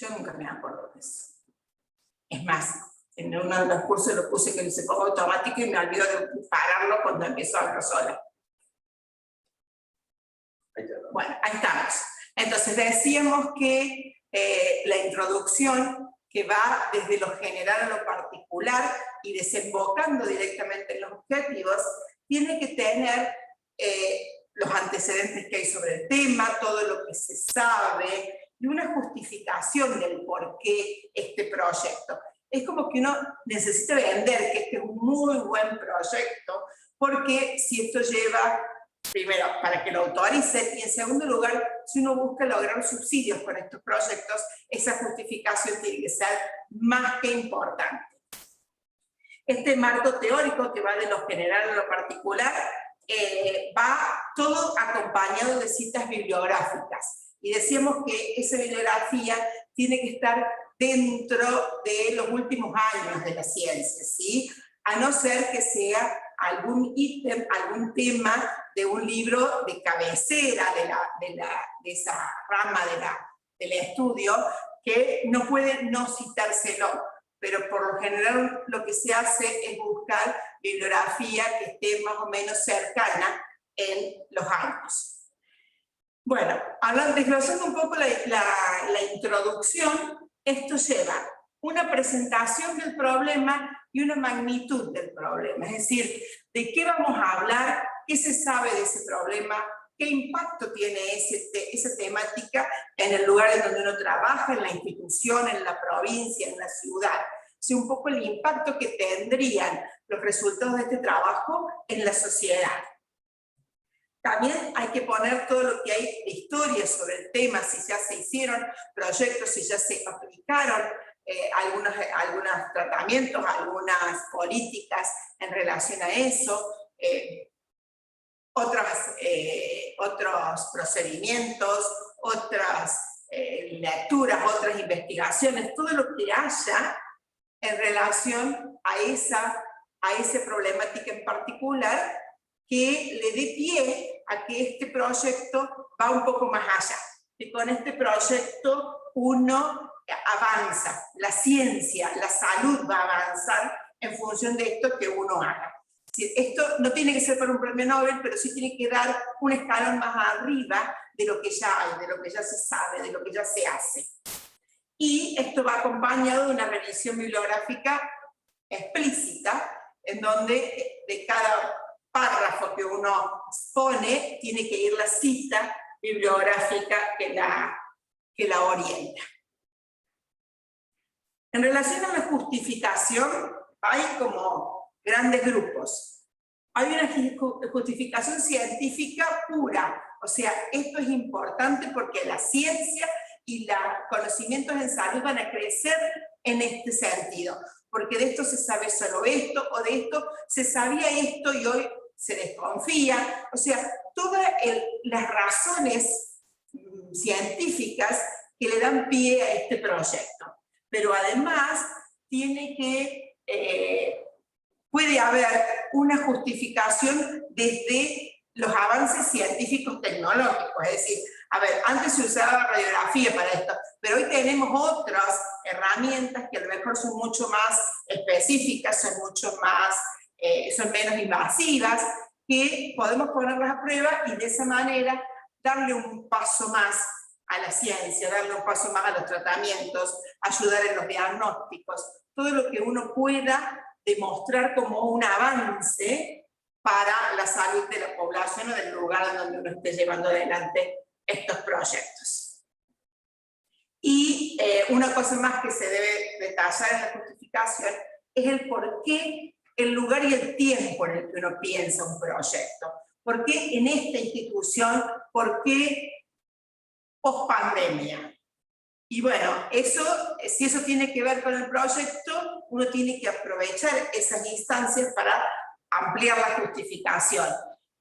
Yo nunca me acuerdo de eso. Es más, en uno de los cursos lo puse que dice como automático y me olvido de pararlo cuando empiezo a hablar sola. Bueno, ahí estamos. Entonces decíamos que la introducción que va desde lo general a lo particular y desembocando directamente en los objetivos, tiene que tener los antecedentes que hay sobre el tema, todo lo que se sabe, y una justificación del por qué este proyecto. Es como que uno necesita vender que este es un muy buen proyecto, porque si esto lleva, primero, para que lo autoricen, y en segundo lugar, si uno busca lograr subsidios con estos proyectos, esa justificación tiene que ser más que importante. Este marco teórico que va de lo general a lo particular, va todo acompañado de citas bibliográficas. Y decíamos que esa bibliografía tiene que estar dentro de los últimos años de la ciencia, ¿sí? A no ser que sea algún ítem, algún tema de un libro de cabecera de esa rama del estudio, que no puede no citárselo. Pero por lo general lo que se hace es buscar bibliografía que esté más o menos cercana en los años. Bueno, desglosando un poco la introducción, esto lleva una presentación del problema y una magnitud del problema, es decir, de qué vamos a hablar, qué se sabe de ese problema, qué impacto tiene esa temática en el lugar en donde uno trabaja, en la institución, en la provincia, en la ciudad. O sea, un poco el impacto que tendrían los resultados de este trabajo en la sociedad. También hay que poner todo lo que hay de historia sobre el tema, si ya se hicieron proyectos, si ya se aplicaron algunos tratamientos, algunas políticas en relación a eso, otros procedimientos, otras lecturas, otras investigaciones, todo lo que haya en relación a esa problemática en particular que le dé pie a que este proyecto va un poco más allá. Que con este proyecto uno avanza, la ciencia, la salud va a avanzar en función de esto que uno haga. Esto no tiene que ser para un premio Nobel, pero sí tiene que dar un escalón más arriba de lo que ya hay, de lo que ya se sabe, de lo que ya se hace. Y esto va acompañado de una revisión bibliográfica explícita, en donde de cada párrafo que uno pone, tiene que ir la cita bibliográfica que la orienta. En relación a la justificación, hay como grandes grupos. Hay una justificación científica pura, o sea, esto es importante porque la ciencia y los conocimientos en salud van a crecer en este sentido, porque de esto se sabe solo esto, o de esto se sabía esto y hoy se desconfía. O sea, todas las razones científicas que le dan pie a este proyecto. Pero además puede haber una justificación desde los avances científicos tecnológicos, es decir, a ver, antes se usaba radiografía para esto, pero hoy tenemos otras herramientas que a lo mejor son mucho más específicas, son menos invasivas, que podemos ponerlas a prueba y de esa manera darle un paso más a la ciencia, darle un paso más a los tratamientos, ayudar en los diagnósticos, todo lo que uno pueda demostrar como un avance para la salud de la población o del lugar donde uno esté llevando adelante estos proyectos. Y una cosa más que se debe detallar en la justificación es el por qué, el lugar y el tiempo en el que uno piensa un proyecto. ¿Por qué en esta institución? ¿Por qué post-pandemia? Y bueno, si eso tiene que ver con el proyecto, uno tiene que aprovechar esas instancias para ampliar la justificación.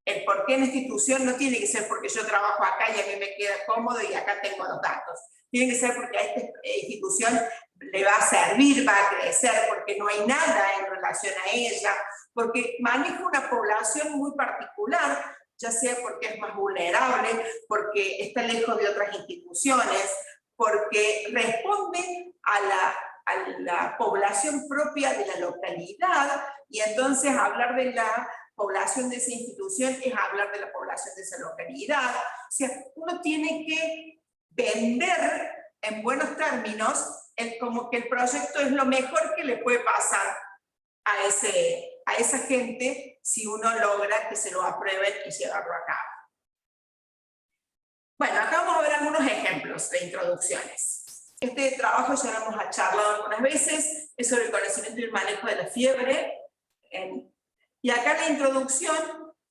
El por qué en la institución no tiene que ser porque yo trabajo acá y a mí me queda cómodo y acá tengo los datos. Tiene que ser porque a esta institución le va a servir, va a crecer, porque no hay nada en relación a ella, porque maneja una población muy particular, ya sea porque es más vulnerable, porque está lejos de otras instituciones, porque responde a la población propia de la localidad, y entonces hablar de la población de esa institución es hablar de la población de esa localidad. O sea, uno tiene que vender en buenos términos como que el proyecto es lo mejor que le puede pasar a esa gente si uno logra que se lo aprueben y llevarlo a cabo. Bueno, acá vamos a ver algunos ejemplos de introducciones. Este trabajo ya lo hemos charlado algunas veces, es sobre el conocimiento y el manejo de la fiebre. Y acá la introducción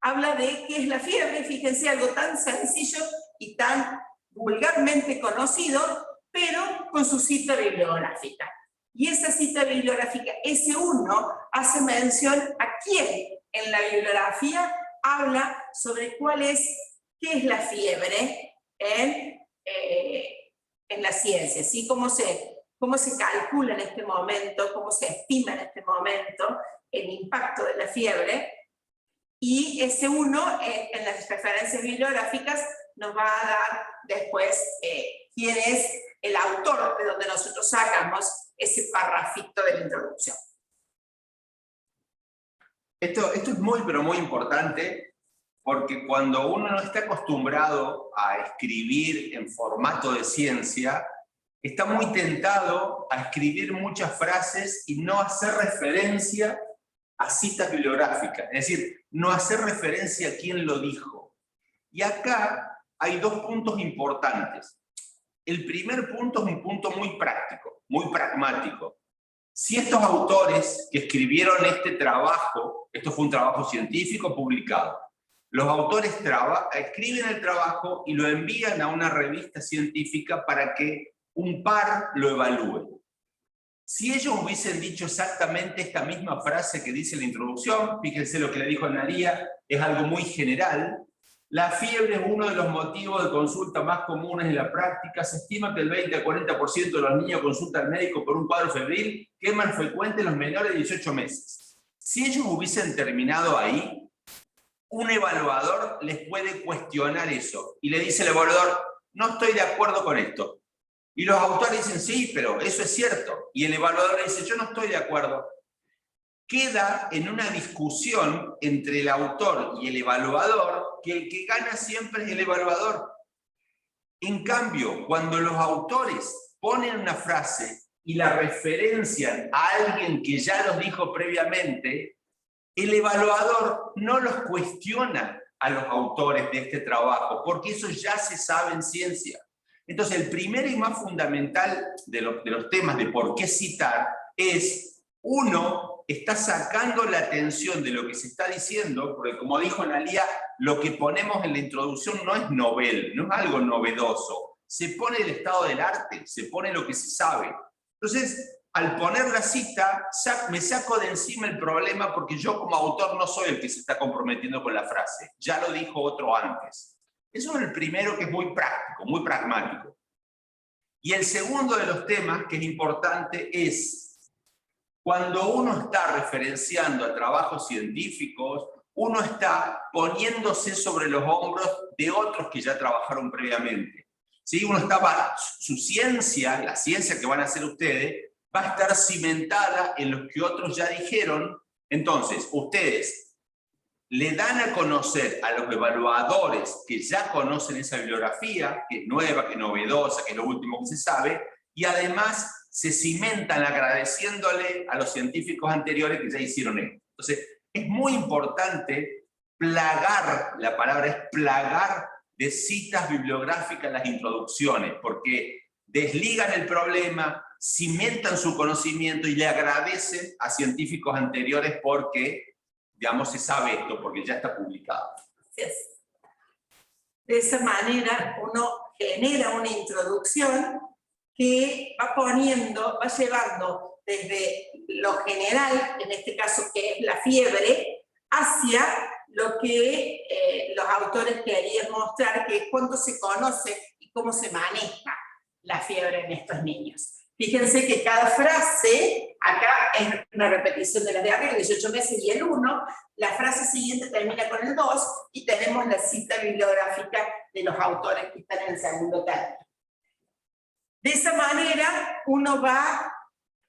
habla de qué es la fiebre, fíjense, algo tan sencillo y tan vulgarmente conocido, pero con su cita bibliográfica. Y esa cita bibliográfica, S1, hace mención a quién en la bibliografía habla sobre qué es la fiebre en la ciencia, ¿sí? Cómo se calcula en este momento, cómo se estima en este momento el impacto de la fiebre. Y S1 en las referencias bibliográficas nos va a dar después quién es el autor de donde nosotros sacamos ese parrafito de la introducción. Esto es muy, pero muy importante, porque cuando uno no está acostumbrado a escribir en formato de ciencia, está muy tentado a escribir muchas frases y no hacer referencia a citas bibliográficas, es decir, no hacer referencia a quién lo dijo. Y acá hay dos puntos importantes. El primer punto es un punto muy práctico, muy pragmático. Si estos autores que escribieron este trabajo, esto fue un trabajo científico publicado, los autores escriben el trabajo y lo envían a una revista científica para que un par lo evalúe. Si ellos hubiesen dicho exactamente esta misma frase que dice la introducción, fíjense lo que le dijo Analía, es algo muy general. La fiebre es uno de los motivos de consulta más comunes en la práctica. Se estima que el 20 a 40% de los niños consultan al médico por un cuadro febril, que es más frecuente en los menores de 18 meses. Si ellos hubiesen terminado ahí, un evaluador les puede cuestionar eso. Y le dice el evaluador, no estoy de acuerdo con esto. Y los autores dicen, sí, pero eso es cierto. Y el evaluador le dice, yo no estoy de acuerdo. Queda en una discusión entre el autor y el evaluador, que el que gana siempre es el evaluador. En cambio, cuando los autores ponen una frase y la referencian a alguien que ya los dijo previamente, el evaluador no los cuestiona a los autores de este trabajo, porque eso ya se sabe en ciencia. Entonces, el primero y más fundamental de los temas de por qué citar es, uno, está sacando la atención de lo que se está diciendo, porque como dijo Analía, lo que ponemos en la introducción no es novel, no es algo novedoso. Se pone el estado del arte, se pone lo que se sabe. Entonces, al poner la cita, me saco de encima el problema porque yo como autor no soy el que se está comprometiendo con la frase. Ya lo dijo otro antes. Eso es el primero, que es muy práctico, muy pragmático. Y el segundo de los temas que es importante es, cuando uno está referenciando a trabajos científicos, uno está poniéndose sobre los hombros de otros que ya trabajaron previamente. ¿Sí? Uno está, su ciencia, la ciencia que van a hacer ustedes, va a estar cimentada en los que otros ya dijeron. Entonces, ustedes le dan a conocer a los evaluadores que ya conocen esa bibliografía, que es nueva, que es novedosa, que es lo último que se sabe, y además se cimentan agradeciéndole a los científicos anteriores que ya hicieron esto. Entonces, es muy importante plagar, la palabra es plagar de citas bibliográficas en las introducciones, porque desligan el problema, cimentan su conocimiento y le agradecen a científicos anteriores porque, digamos, se sabe esto, porque ya está publicado. De esa manera uno genera una introducción que va llevando desde lo general, en este caso que es la fiebre, hacia lo que los autores querían mostrar, que es cuánto se conoce y cómo se maneja la fiebre en estos niños. Fíjense que cada frase, acá es una repetición de las de arriba, 18 meses y el 1, la frase siguiente termina con el 2 y tenemos la cita bibliográfica de los autores que están en el segundo término. De esa manera uno va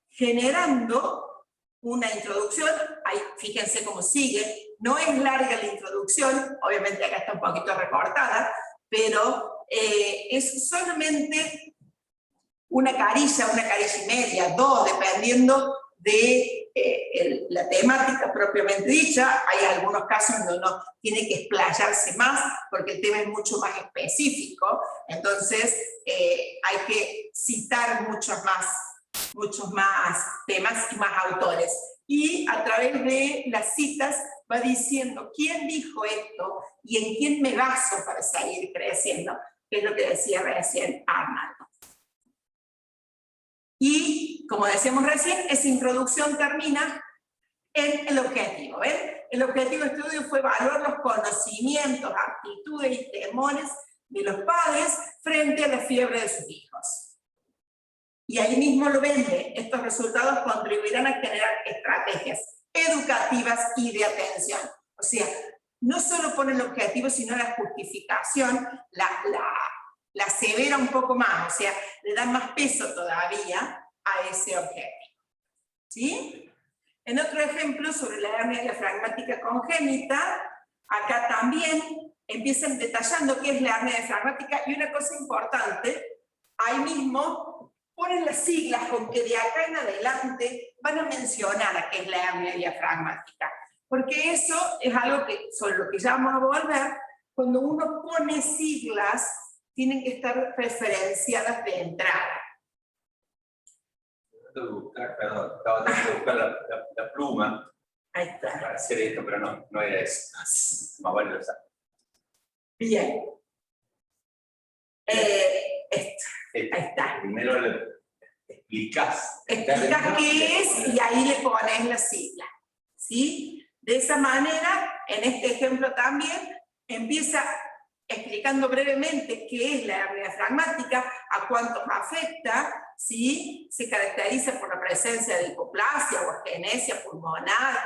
generando una introducción. Ahí fíjense cómo sigue, no es larga la introducción, obviamente acá está un poquito recortada, pero es solamente una carilla y media, dos, dependiendo de la temática propiamente dicha. Hay algunos casos donde uno tiene que explayarse más porque el tema es mucho más específico, entonces hay que citar muchos más temas y más autores. Y a través de las citas va diciendo quién dijo esto y en quién me baso para seguir creciendo, que es lo que decía recién Arnaldo. Y, como decíamos recién, esa introducción termina en el objetivo. ¿Ven? El objetivo de estudio fue evaluar los conocimientos, aptitudes y temores de los padres frente a la fiebre de sus hijos. Y ahí mismo lo vende. Estos resultados contribuirán a generar estrategias educativas y de atención. O sea, no solo pone el objetivo, sino la justificación, la asevera un poco más, o sea, le da más peso todavía a ese objetivo. ¿Sí? En otro ejemplo, sobre la hernia diafragmática congénita, acá también empiezan detallando qué es la hernia diafragmática, y una cosa importante, ahí mismo ponen las siglas con que de acá en adelante van a mencionar a qué es la hernia diafragmática, porque eso es algo que, sobre lo que ya vamos a volver. Cuando uno pone siglas, tienen que estar referenciadas de entrada. Perdón, estaba tratando de buscar la pluma. Ahí está. Para hacer esto, pero no era eso. Más vale lo saco. Bien. Ahí está. Primero le explicás. Explicás qué es y ahí le pones la sigla. ¿Sí? De esa manera, en este ejemplo también, empieza explicando brevemente qué es la hernia diafragmática, a cuántos afecta, ¿sí? Se caracteriza por la presencia de hipoplasia o agenesia pulmonar,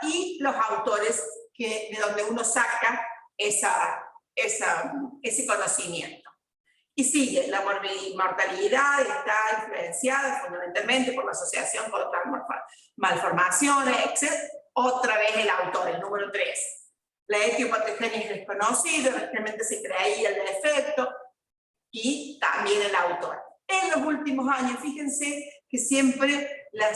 y los autores de donde uno saca ese conocimiento. Y sigue, la mortalidad está influenciada fundamentalmente por la asociación con otras malformaciones, etc. Otra vez el autor, el número 3. La etiopatogenia es desconocida, realmente se creía el defecto, y también el autor. En los últimos años, fíjense que siempre la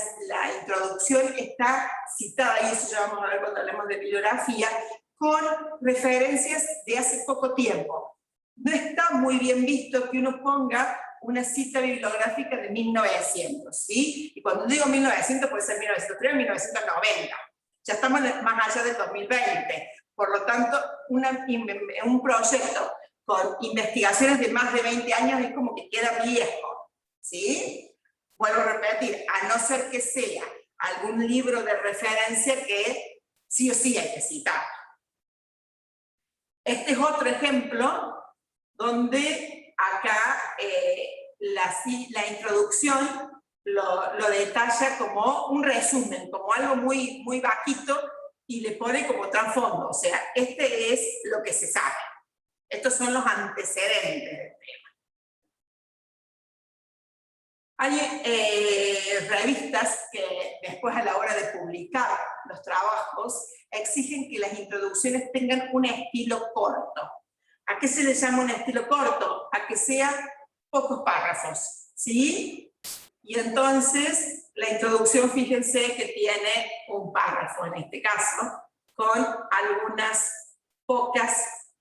introducción está citada, y eso ya vamos a ver cuando hablemos de bibliografía, con referencias de hace poco tiempo. No está muy bien visto que uno ponga una cita bibliográfica de 1900, ¿sí? Y cuando digo 1900 puede ser 1903 o 1990. Ya estamos más allá del 2020. Por lo tanto, un proyecto con investigaciones de más de 20 años es como que queda viejo, ¿sí? Vuelvo a repetir, a no ser que sea algún libro de referencia que sí o sí hay que citar. Este es otro ejemplo donde acá la introducción lo detalla como un resumen, como algo muy, muy bajito, y le pone como trasfondo, o sea, este es lo que se sabe. Estos son los antecedentes del tema. Hay revistas que después, a la hora de publicar los trabajos, exigen que las introducciones tengan un estilo corto. ¿A qué se le llama un estilo corto? A que sea pocos párrafos, ¿sí? Y entonces, la introducción, fíjense que tiene un párrafo en este caso, con algunas pocas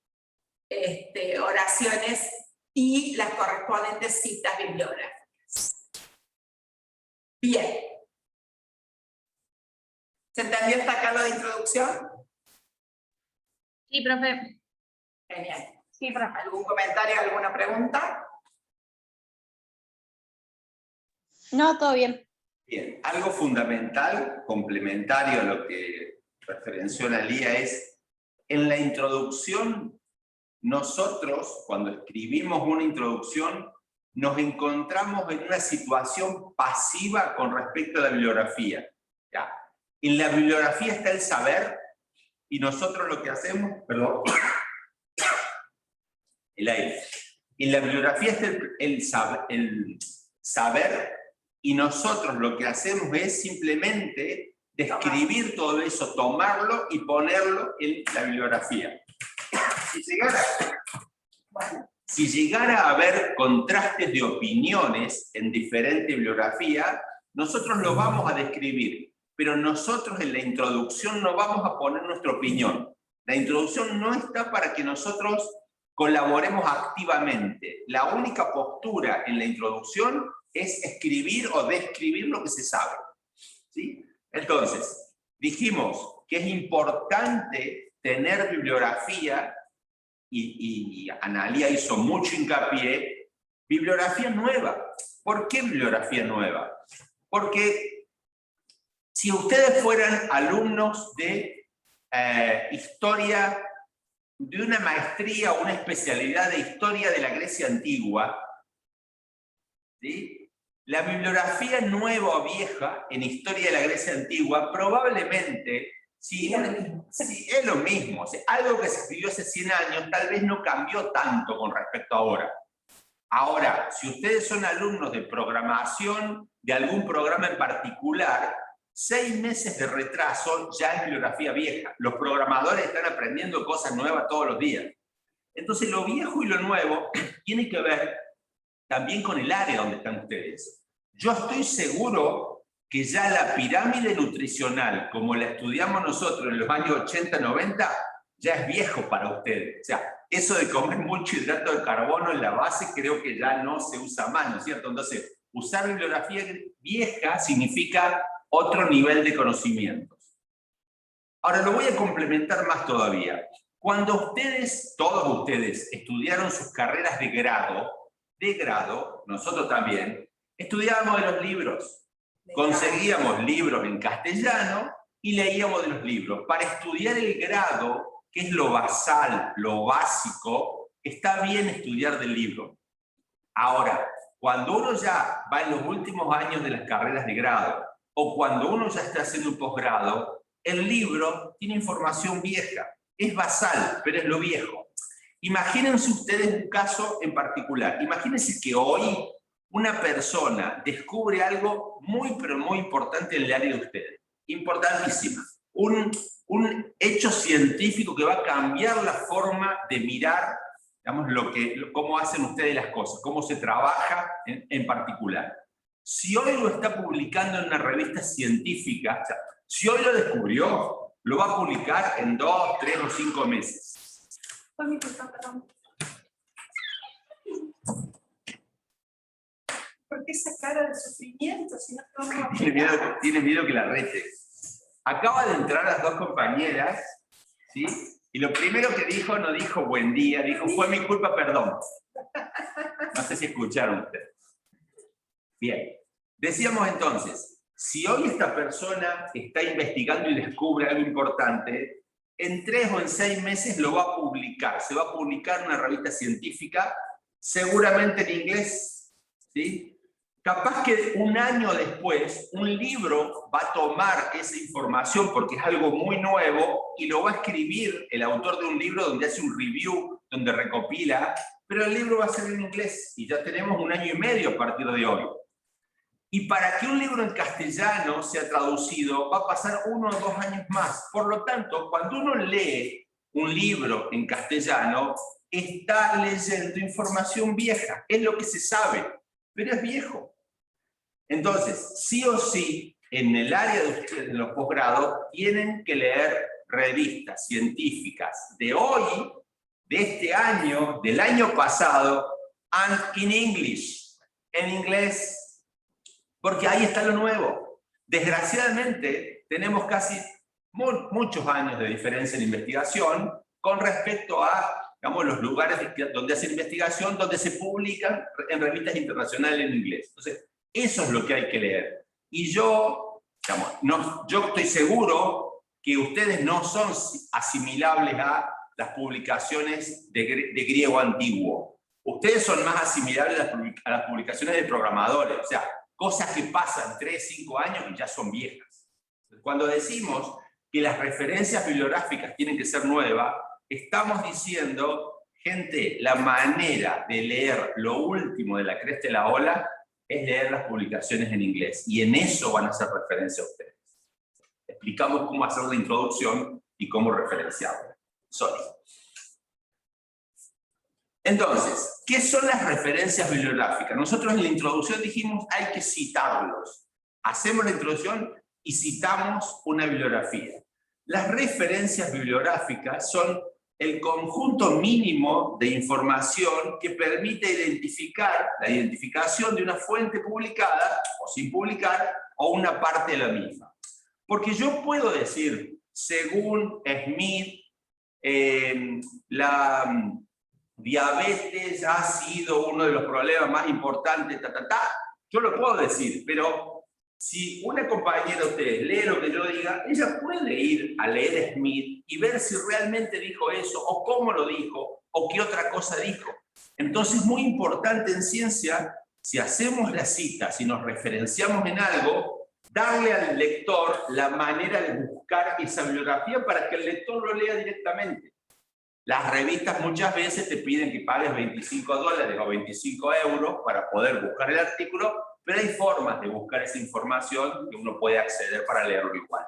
oraciones y las correspondientes citas bibliográficas. Bien. ¿Se entendió hasta acá lo de introducción? Sí, profe. Genial. Sí, profe. ¿Algún comentario, alguna pregunta? No, todo bien. Bien, algo fundamental, complementario a lo que referenció Analía, es en la introducción. Nosotros, cuando escribimos una introducción, nos encontramos en una situación pasiva con respecto a la bibliografía. ¿Ya? En la bibliografía está el saber, y nosotros lo que hacemos, perdón, el aire. En la bibliografía está el saber, y nosotros lo que hacemos es simplemente describir todo eso, tomarlo y ponerlo en la bibliografía. Si llegara a haber contrastes de opiniones en diferente bibliografía, nosotros lo vamos a describir, pero nosotros en la introducción no vamos a poner nuestra opinión. La introducción no está para que nosotros colaboremos activamente. La única postura en la introducción es escribir o describir lo que se sabe, ¿sí? Entonces, dijimos que es importante tener bibliografía, y Analía hizo mucho hincapié, bibliografía nueva. ¿Por qué bibliografía nueva? Porque si ustedes fueran alumnos de historia, de una maestría o una especialidad de historia de la Grecia antigua, ¿sí? La bibliografía nueva o vieja en historia de la Grecia antigua probablemente, si es lo mismo, o sea, algo que se escribió hace 100 años tal vez no cambió tanto con respecto a ahora. Ahora, si ustedes son alumnos de programación de algún programa en particular, 6 meses de retraso ya es bibliografía vieja. Los programadores están aprendiendo cosas nuevas todos los días. Entonces, lo viejo y lo nuevo tiene que ver también con el área donde están ustedes. Yo estoy seguro que ya la pirámide nutricional, como la estudiamos nosotros en los años 80, 90, ya es viejo para ustedes. O sea, eso de comer mucho hidrato de carbono en la base creo que ya no se usa más, ¿no es cierto? Entonces, usar bibliografía vieja significa otro nivel de conocimientos. Ahora lo voy a complementar más todavía. Cuando ustedes, todos ustedes, estudiaron sus carreras de grado, nosotros también, estudiábamos de los libros. Conseguíamos libros en castellano y leíamos de los libros. Para estudiar el grado, que es lo basal, lo básico, está bien estudiar del libro. Ahora, cuando uno ya va en los últimos años de las carreras de grado, o cuando uno ya está haciendo un posgrado, el libro tiene información vieja. Es basal, pero es lo viejo. Imagínense ustedes un caso en particular. Imagínense que hoy una persona descubre algo muy, pero muy importante en el área de ustedes. Importantísimo. Un hecho científico que va a cambiar la forma de mirar, digamos, cómo hacen ustedes las cosas, cómo se trabaja en particular. Si hoy lo está publicando en una revista científica, o sea, si hoy lo descubrió, lo va a publicar en 2, 3 o 5 meses. ¿Por qué esa cara de sufrimiento? Si no Tiene miedo que la rete. Acaba de entrar las dos compañeras, ¿sí? Y lo primero que dijo, no dijo buen día, dijo fue mi culpa, perdón. No sé si escucharon ustedes. Bien. Decíamos entonces, si hoy esta persona está investigando y descubre algo importante, en 3 o en 6 meses lo va a publicar. Se va a publicar en una revista científica, seguramente en inglés, ¿sí? Capaz que un año después, un libro va a tomar esa información porque es algo muy nuevo y lo va a escribir el autor de un libro donde hace un review, donde recopila, pero el libro va a ser en inglés y ya tenemos 1 año y medio a partir de hoy. Y para que un libro en castellano sea traducido, va a pasar 1 o 2 años más. Por lo tanto, cuando uno lee un libro en castellano, está leyendo información vieja. Es lo que se sabe, pero es viejo. Entonces, sí o sí, en el área de ustedes, en los posgrados, tienen que leer revistas científicas de hoy, de este año, del año pasado, and in English, en inglés, porque ahí está lo nuevo. Desgraciadamente, tenemos casi muchos años de diferencia en investigación con respecto a, digamos, los lugares donde hacen investigación, donde se publican en revistas internacionales en inglés. Entonces, eso es lo que hay que leer. Y yo, digamos, yo estoy seguro que ustedes no son asimilables a las publicaciones de griego antiguo. Ustedes son más asimilables a las publicaciones de programadores, o sea, cosas que pasan 3, 5 años y ya son viejas. Cuando decimos que las referencias bibliográficas tienen que ser nuevas, estamos diciendo Gente, la manera de leer lo último de la cresta de la ola es leer las publicaciones en inglés. Y en eso van a hacer referencia a ustedes. Explicamos cómo hacer la introducción y cómo referenciarla. Entonces, ¿qué son las referencias bibliográficas? Nosotros en la introducción dijimos hay que citarlos. Hacemos la introducción y citamos una bibliografía. Las referencias bibliográficas son el conjunto mínimo de información que permite identificar la identificación de una fuente publicada o sin publicar o una parte de la misma. Porque yo puedo decir, según Smith, la diabetes ha sido uno de los problemas más importantes, yo lo puedo decir, pero si una compañera de ustedes lee lo que yo diga, ella puede ir a leer Smith y ver si realmente dijo eso, o cómo lo dijo, o qué otra cosa dijo. Entonces es muy importante en ciencia, si hacemos la cita, si nos referenciamos en algo, darle al lector la manera de buscar esa bibliografía para que el lector lo lea directamente. Las revistas muchas veces te piden que pagues $25 o 25 euros para poder buscar el artículo, pero hay formas de buscar esa información que uno puede acceder para leerlo igual.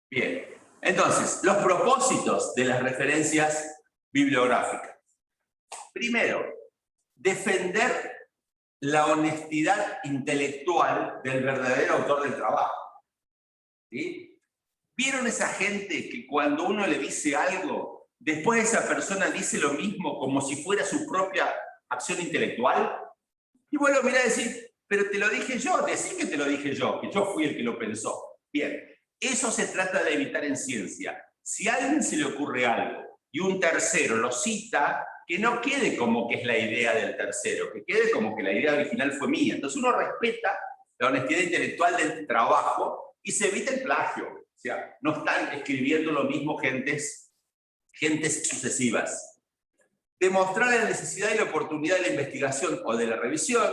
Bien, entonces, los propósitos de las referencias bibliográficas. Primero, defender la honestidad intelectual del verdadero autor del trabajo. ¿Sí? ¿Vieron esa gente que cuando uno le dice algo, después esa persona dice lo mismo como si fuera su propia acción intelectual? Y bueno, mira a decir, pero te lo dije yo, decí que te lo dije yo, que yo fui el que lo pensó. Bien, eso se trata de evitar en ciencia. Si a alguien se le ocurre algo y un tercero lo cita, que no quede como que es la idea del tercero, que quede como que la idea original fue mía. Entonces uno respeta la honestidad intelectual del trabajo y se evita el plagio. O sea, no están escribiendo lo mismo gentes sucesivas. Demostrar la necesidad y la oportunidad de la investigación o de la revisión,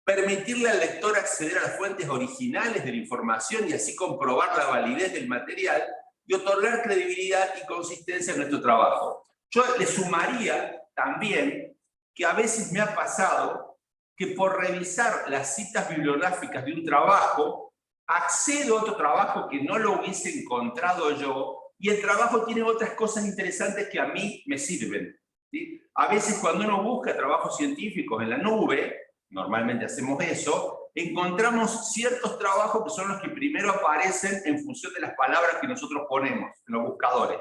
permitirle al lector acceder a las fuentes originales de la información y así comprobar la validez del material y otorgar credibilidad y consistencia a nuestro trabajo. Yo le sumaría también que a veces me ha pasado que por revisar las citas bibliográficas de un trabajo, accedo a otro trabajo que no lo hubiese encontrado yo, y el trabajo tiene otras cosas interesantes que a mí me sirven. ¿Sí? A veces cuando uno busca trabajos científicos en la nube, normalmente hacemos eso, encontramos ciertos trabajos que son los que primero aparecen en función de las palabras que nosotros ponemos en los buscadores.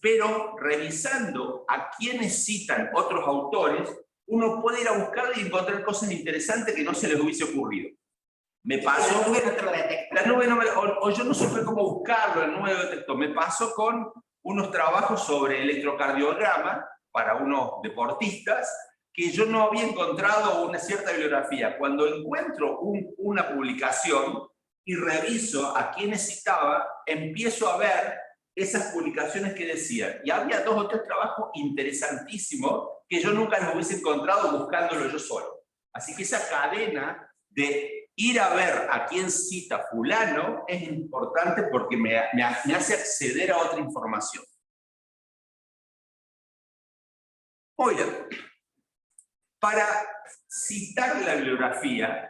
Pero revisando a quienes citan otros autores, uno puede ir a buscar y encontrar cosas interesantes que no se les hubiese ocurrido. Me pasó, la nube no o yo no supe cómo buscarlo, la nube lo detectó. Me pasó con unos trabajos sobre electrocardiograma para unos deportistas que yo no había encontrado una cierta bibliografía. Cuando encuentro una publicación y reviso a quienes citaba, empiezo a ver esas publicaciones que decían. Y había 2 o 3 trabajos interesantísimos que yo nunca los hubiese encontrado buscándolo yo solo. Así que esa cadena de ir a ver a quién cita fulano es importante porque me hace acceder a otra información. Muy bien. Para citar la bibliografía,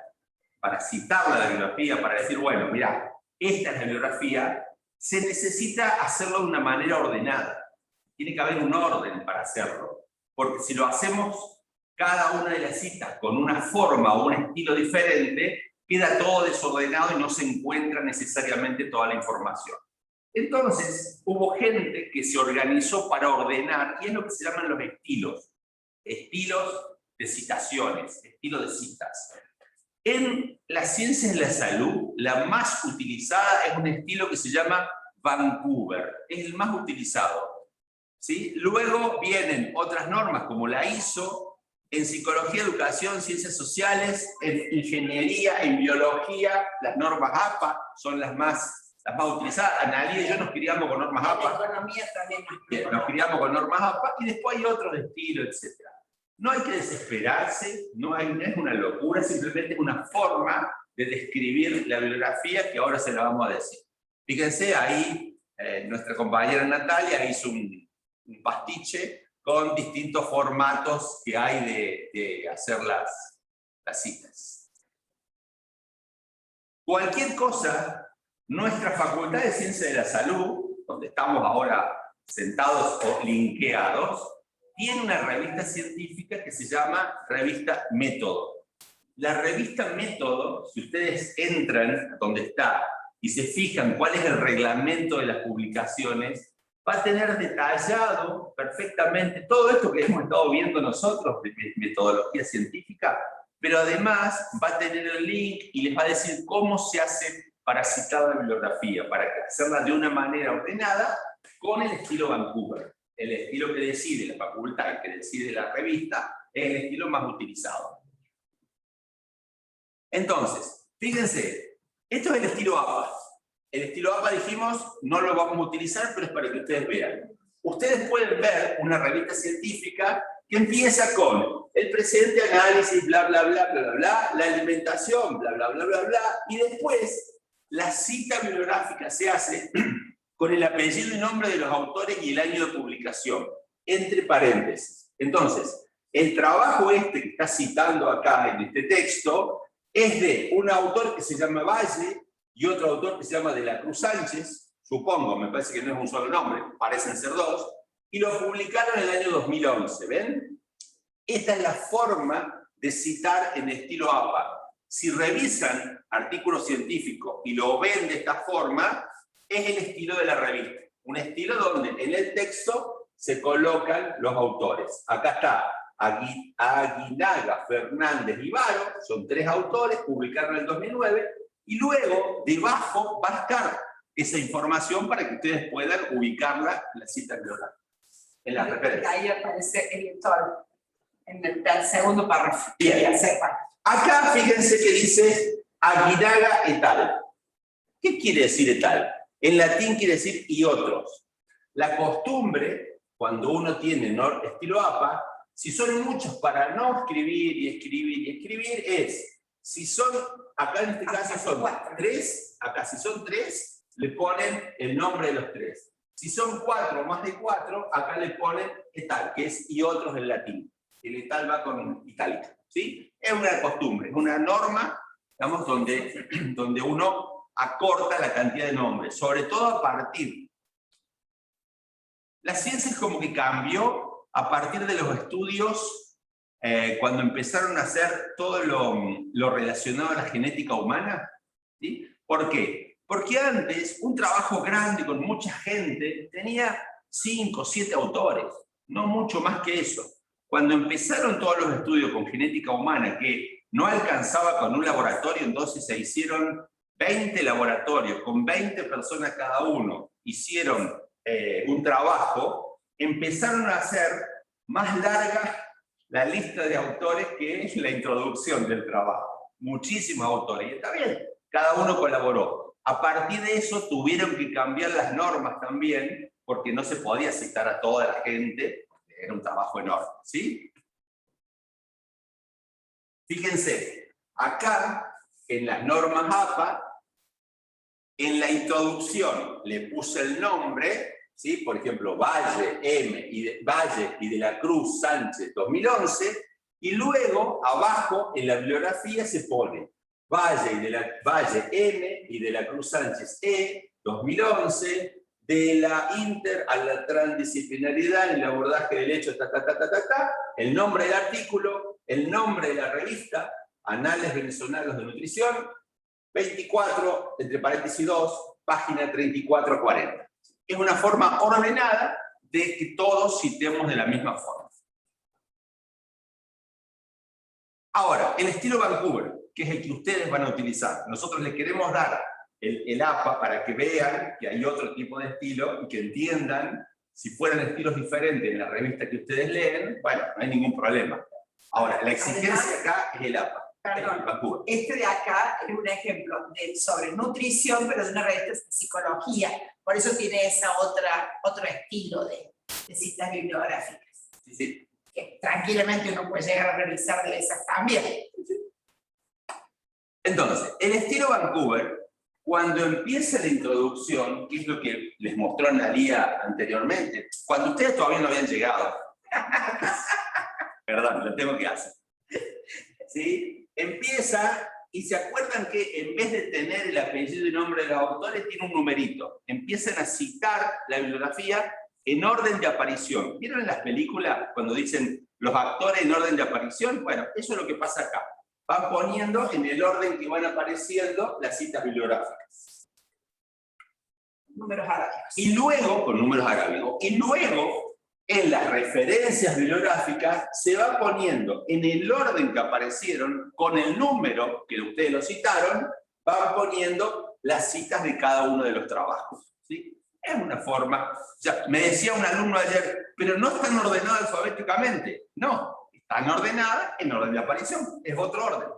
para decir, bueno, mira, esta es la bibliografía, se necesita hacerlo de una manera ordenada. Tiene que haber un orden para hacerlo. Porque si lo hacemos cada una de las citas con una forma o un estilo diferente, queda todo desordenado y no se encuentra necesariamente toda la información. Entonces, hubo gente que se organizó para ordenar, y es lo que se llaman los estilos. Estilos de citaciones, estilos de citas. En las ciencias de la salud, la más utilizada es un estilo que se llama Vancouver. Es el más utilizado. ¿Sí? Luego vienen otras normas como la ISO, en psicología, educación, ciencias sociales, en ingeniería, en biología, las normas APA son las más utilizadas. Analía y yo nos criamos con normas APA. En economía también nos criamos con normas APA y después hay otros estilos, etc. No hay que desesperarse, no es una locura, simplemente es una forma de describir la bibliografía, que ahora se la vamos a decir. Fíjense, ahí nuestra compañera Natalia hizo un pastiche con distintos formatos que hay de hacer las citas. Cualquier cosa, nuestra Facultad de Ciencias de la Salud, donde estamos ahora sentados o linkeados, tiene una revista científica que se llama Revista Método. La revista Método, si ustedes entran donde está y se fijan cuál es el reglamento de las publicaciones, va a tener detallado perfectamente todo esto que hemos estado viendo nosotros de metodología científica, pero además va a tener el link y les va a decir cómo se hace para citar la bibliografía, para hacerla de una manera ordenada con el estilo Vancouver. El estilo que decide la facultad y que decide la revista es el estilo más utilizado. Entonces, fíjense, esto es el estilo APA. El estilo APA, dijimos, no lo vamos a utilizar, pero es para que ustedes vean. Ustedes pueden ver una revista científica que empieza con el presente análisis, bla, bla, bla, bla, bla, bla, la alimentación, bla, bla, bla, bla, bla, y después la cita bibliográfica se hace con el apellido y nombre de los autores y el año de publicación, entre paréntesis. Entonces, el trabajo que está citando acá en este texto es de un autor que se llama Valle y otro autor que se llama De la Cruz Sánchez, supongo, me parece que no es un solo nombre, parecen ser dos, y lo publicaron en el año 2011, ¿ven? Esta es la forma de citar en estilo APA. Si revisan artículos científicos y lo ven de esta forma, es el estilo de la revista. Un estilo donde en el texto se colocan los autores. Acá está Aguinaga, Fernández y Varo, son tres autores, publicaron en el 2009, y luego debajo va a estar esa información para que ustedes puedan ubicarla en la cita bibliográfica. En la referencia. Ahí aparece el autor en el segundo párrafo. Bien. Acá fíjense que dice Aguinaga et al. ¿Qué quiere decir et al? En latín quiere decir y otros. La costumbre, cuando uno tiene estilo APA, si son muchos para no escribir y escribir y escribir, es, si son, acá en este caso son tres, acá si son tres, le ponen el nombre de los tres. Si son cuatro o más de cuatro, acá le ponen et al, que es y otros en latín. El et al va con itálica, ¿sí? Es una costumbre, es una norma, digamos, donde uno acorta la cantidad de nombres, sobre todo a partir. La ciencia es como que cambió a partir de los estudios, cuando empezaron a hacer todo lo relacionado a la genética humana, ¿sí? ¿Por qué? Porque antes un trabajo grande con mucha gente tenía 5 o 7 autores, no mucho más que eso. Cuando empezaron todos los estudios con genética humana, que no alcanzaba con un laboratorio, entonces se hicieron 20 laboratorios, con 20 personas cada uno, hicieron un trabajo, empezaron a hacer más larga la lista de autores que es la introducción del trabajo. Muchísimos autores, y está bien, cada uno colaboró. A partir de eso tuvieron que cambiar las normas también, porque no se podía citar a toda la gente, era un trabajo enorme, ¿sí? Fíjense, acá, en las normas APA, en la introducción le puse el nombre, ¿sí? Por ejemplo, Valle y de la Cruz Sánchez 2011, y luego abajo en la bibliografía se pone Valle M y de la Cruz Sánchez E 2011, de la inter a la transdisciplinaridad en el abordaje del hecho, el nombre del artículo, el nombre de la revista, Anales Venezolanos de Nutrición, 24, entre paréntesis 2, página 34 a 40. Es una forma ordenada de que todos citemos de la misma forma. Ahora, el estilo Vancouver, que es el que ustedes van a utilizar. Nosotros les queremos dar el APA para que vean que hay otro tipo de estilo y que entiendan, si fueran estilos diferentes en la revista que ustedes leen, bueno, no hay ningún problema. Ahora, la exigencia acá es el APA. Perdón, este de acá es un ejemplo sobre nutrición, pero de una revista de psicología. Por eso tiene otro estilo de citas bibliográficas. Sí, sí. Que tranquilamente uno puede llegar a revisar de esas también. Entonces, el estilo Vancouver, cuando empieza la introducción, que es lo que les mostró Analía anteriormente, cuando ustedes todavía no habían llegado, perdón, lo tengo que hacer, ¿sí? Empieza, y se acuerdan que en vez de tener el apellido y nombre de los autores, tiene un numerito. Empiezan a citar la bibliografía en orden de aparición. ¿Vieron en las películas cuando dicen los actores en orden de aparición? Bueno, eso es lo que pasa acá. Van poniendo en el orden que van apareciendo las citas bibliográficas. Números arábigos. Y luego, con números arábigos, y luego en las referencias bibliográficas se va poniendo en el orden que aparecieron, con el número que ustedes lo citaron, van poniendo las citas de cada uno de los trabajos. ¿Sí? Es una forma, o sea, me decía un alumno ayer, pero no están ordenadas alfabéticamente. No, están ordenadas en orden de aparición, es otro orden.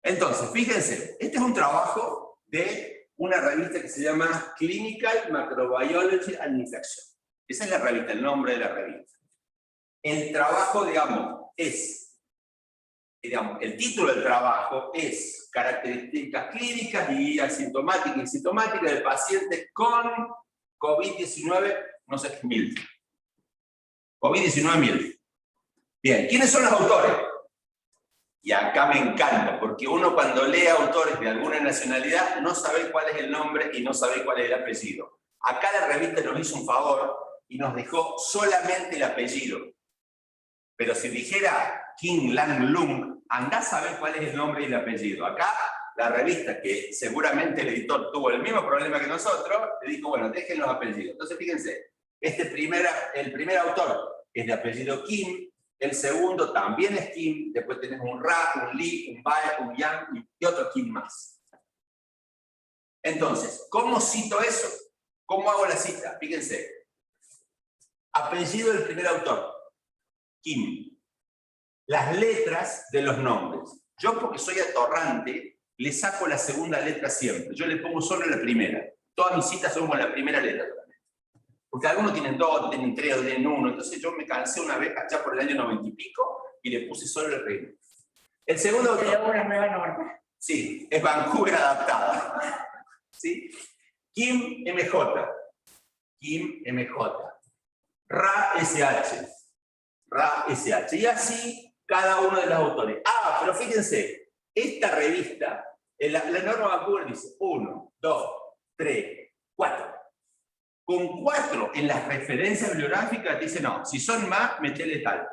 Entonces, fíjense, este es un trabajo de una revista que se llama Clinical Microbiology and Infection. Esa es la revista, el nombre de la revista. El trabajo, digamos, el título del trabajo es Características clínicas y asintomáticas y sintomáticas de pacientes con COVID-19, no sé qué mild. COVID-19 mild. Bien, ¿quiénes son los autores? Y acá me encanta, porque uno cuando lee autores de alguna nacionalidad no sabe cuál es el nombre y no sabe cuál es el apellido. Acá la revista nos hizo un favor y nos dejó solamente el apellido. Pero si dijera Kim Lang Lung, andá a saber cuál es el nombre y el apellido. Acá la revista, que seguramente el editor tuvo el mismo problema que nosotros, le dijo, bueno, dejen los apellidos. Entonces fíjense, el primer autor es de apellido Kim, el segundo también es Kim, después tenemos un Ra, un Li, un Bae, un Yang y otro Kim más. Entonces, ¿cómo cito eso? ¿Cómo hago la cita? Fíjense. Apellido del primer autor, Kim. Las letras de los nombres. Yo, porque soy atorrante, le saco la segunda letra siempre. Yo le pongo solo la primera. Todas mis citas son con la primera letra. Porque algunos tienen 2, tienen 3, tienen 1. Entonces yo me cansé una vez allá por el año 90 y pico y le puse solo el reino. El segundo autor. Pero una nueva norma. Sí, es Vancouver adaptada. ¿Sí? Kim MJ. Kim MJ. Ra SH. Ra SH. Y así cada uno de los autores. Ah, pero fíjense, esta revista, la norma Vancouver dice 1, 2, 3, 4. Con 4 en las referencias bibliográficas dice no, si son más, metele tal.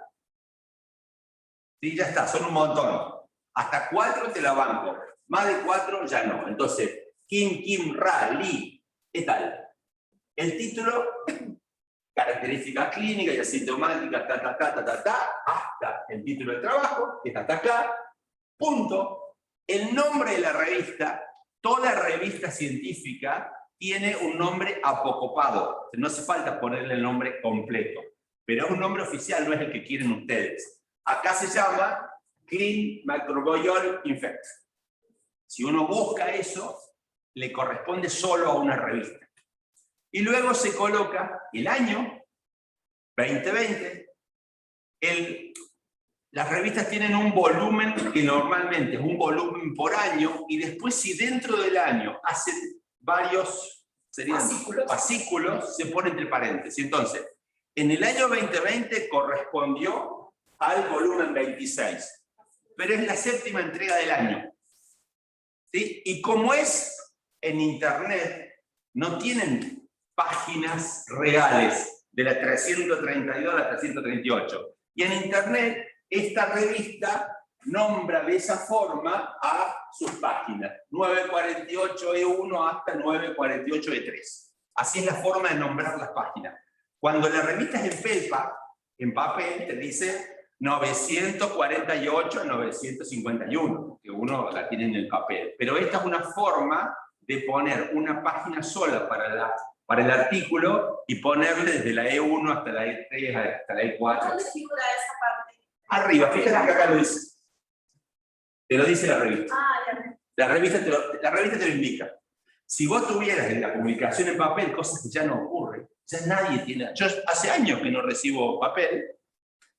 Sí, ya está, son un montón. Hasta 4 te la banco. Más de 4 ya no. Entonces, Kim, Ra, Li, ¿qué tal? El título, características clínicas y asintomáticas, hasta el título del trabajo, que está hasta acá, punto. El nombre de la revista, toda revista científica, tiene un nombre apocopado. No hace falta ponerle el nombre completo. Pero es un nombre oficial, no es el que quieren ustedes. Acá se llama Clean Microbial Infection. Si uno busca eso, le corresponde solo a una revista. Y luego se coloca el año 2020. Las revistas tienen un volumen que normalmente es un volumen por año, y después si dentro del año hacen varios fascículos, se pone entre paréntesis. Entonces, en el año 2020 correspondió al volumen 26, pero es la 7ª entrega del año. ¿Sí? Y como es en Internet, no tienen páginas reales de la 332 a la 338. Y en Internet, esta revista nombra de esa forma a sus páginas, 948E1 hasta 948E3. Así es la forma de nombrar las páginas. Cuando la revista es en felpa, en papel, te dice 948 a 951, que uno la tiene en el papel. Pero esta es una forma de poner una página sola para el artículo y ponerle desde la E1 hasta la E3 hasta la E4. ¿Dónde figura esa parte? Arriba, fíjate que acá lo dice. Te lo dice la revista. La revista te lo indica. Si vos tuvieras en la publicación en papel cosas que ya no ocurren, ya nadie tiene. Yo hace años que no recibo papel.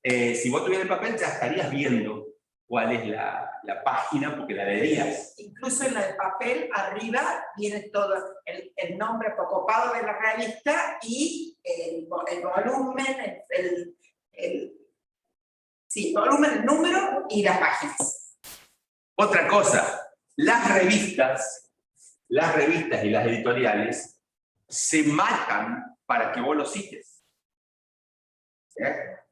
Si vos tuvieras el papel, ya estarías viendo cuál es la página porque la leerías. Incluso en la de papel, arriba viene todo el nombre apocopado de la revista y el volumen, sí, volumen, el número y las páginas. Otra cosa, las revistas y las editoriales se matan para que vos lo cites.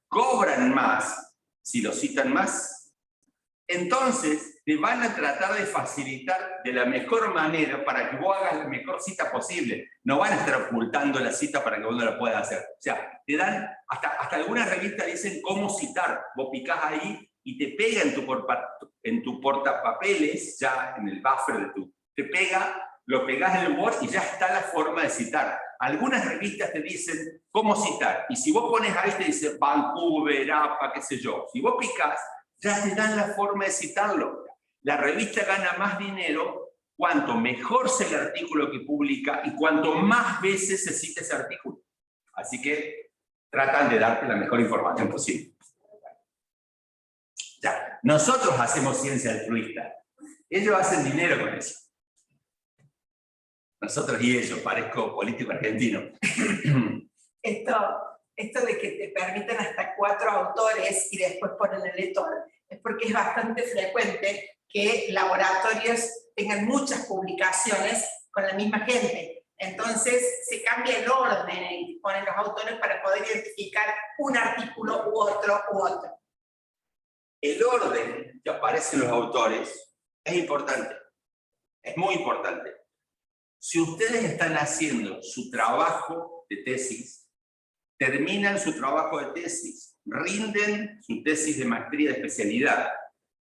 Cobran más si lo citan más. Entonces, te van a tratar de facilitar de la mejor manera para que vos hagas la mejor cita posible. No van a estar ocultando la cita para que vos no la puedas hacer. O sea, te dan, hasta algunas revistas dicen cómo citar. Vos picás ahí y te pega en tu portapapeles, ya en el buffer te pega, lo pegás en el Word y ya está la forma de citar. Algunas revistas te dicen cómo citar. Y si vos pones ahí te dice Vancouver, APA, qué sé yo. Si vos picás, ya te dan la forma de citarlo. La revista gana más dinero cuanto mejor sea el artículo que publica y cuanto más veces se cita ese artículo. Así que tratan de darte la mejor información posible. Ya, nosotros hacemos ciencia altruista. Ellos hacen dinero con eso. Nosotros y ellos, parezco político argentino. Esto de que te permiten hasta 4 autores y después ponen el editor, es porque es bastante frecuente que laboratorios tengan muchas publicaciones con la misma gente. Entonces se cambia el orden y ponen los autores para poder identificar un artículo u otro. El orden que aparecen los autores es importante, es muy importante. Si ustedes están haciendo su trabajo de tesis, terminan su trabajo de tesis, rinden su tesis de maestría de especialidad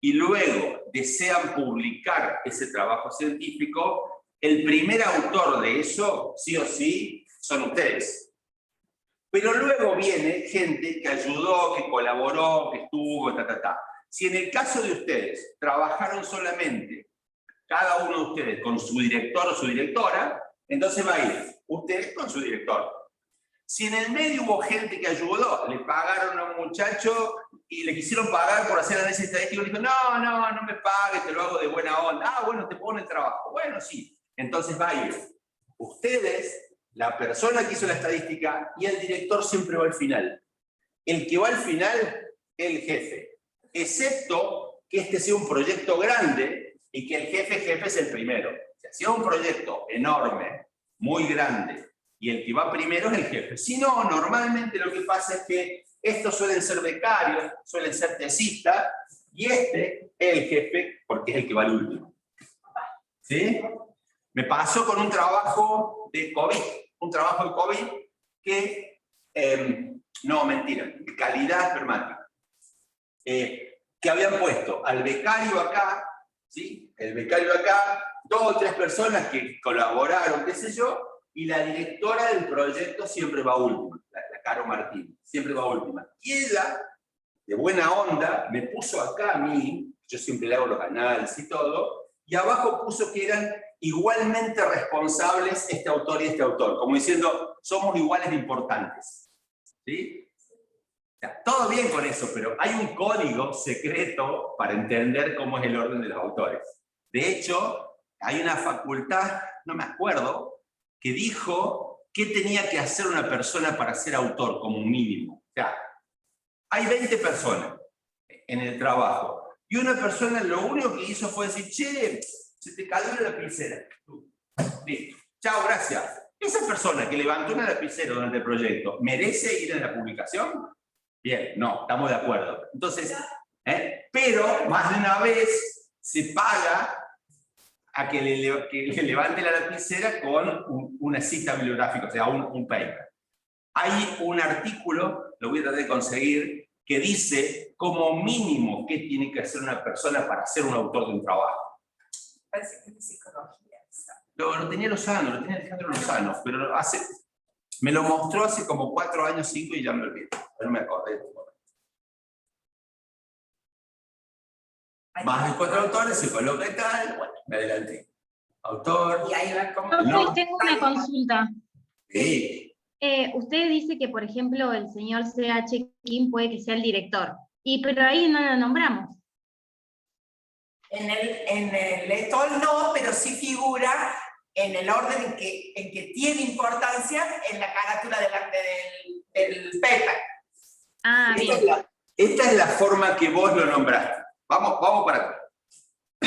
y luego desean publicar ese trabajo científico, el primer autor de eso, sí o sí, son ustedes. Pero luego viene gente que ayudó, que colaboró, que estuvo, Si en el caso de ustedes trabajaron solamente cada uno de ustedes con su director o su directora, entonces va a ir usted con su director. Si en el medio hubo gente que ayudó, le pagaron a un muchacho y le quisieron pagar por hacer análisis estadístico, le dijo, no me pagues, te lo hago de buena onda. Ah, bueno, te pongo en el trabajo. Bueno, sí. Entonces va a ir ustedes, la persona que hizo la estadística y el director siempre va al final. El que va al final es el jefe, excepto que este sea un proyecto grande y que el jefe es el primero. O sea, si es un proyecto enorme, muy grande, y el que va primero es el jefe. Si no, normalmente lo que pasa es que estos suelen ser becarios, suelen ser tesistas, y este es el jefe porque es el que va al último. ¿Sí? Me pasó con un trabajo de COVID, que, no, mentira, calidad espermática, que habían puesto al becario acá, ¿sí? El becario acá, 2 o 3 personas que colaboraron, qué sé yo, y la directora del proyecto siempre va última, la Caro Martín, siempre va última. Y ella, de buena onda, me puso acá a mí, yo siempre le hago los análisis y todo, y abajo puso que eran igualmente responsables este autor y este autor, como diciendo, somos iguales de importantes. ¿Sí? O sea, todo bien con eso, pero hay un código secreto para entender cómo es el orden de los autores. De hecho, hay una facultad, no me acuerdo, que dijo qué tenía que hacer una persona para ser autor, como un mínimo. O sea, hay 20 personas en el trabajo, y una persona lo único que hizo fue decir, che, se te cayó la lapicera. Listo. Chao, gracias. Esa persona que levantó una lapicera durante el proyecto, ¿merece ir en la publicación? Bien, no, estamos de acuerdo. Entonces, pero más de una vez se paga a que le levante la lapicera con una cita bibliográfica, o sea, un paper. Hay un artículo, lo voy a tratar de conseguir, que dice como mínimo qué tiene que hacer una persona para ser un autor de un trabajo. Parece que es de psicología. Lo tenía Lozano, lo tenía Alejandro Lozano, pero me lo mostró hace como 4 años, 5 y ya me olvidé. No me acordé. Más de 4 autores, se coloca y tal, bueno, me adelanté. Autor. Y ahí va como... No, tengo una consulta. Sí. Usted dice que, por ejemplo, el señor C.H. Kim puede que sea el director, pero ahí no lo nombramos. En el ETOL no, pero sí figura en el orden en que tiene importancia en la carátula del paper. Ah, bien. Esta es la forma que vos lo nombraste. Vamos para acá.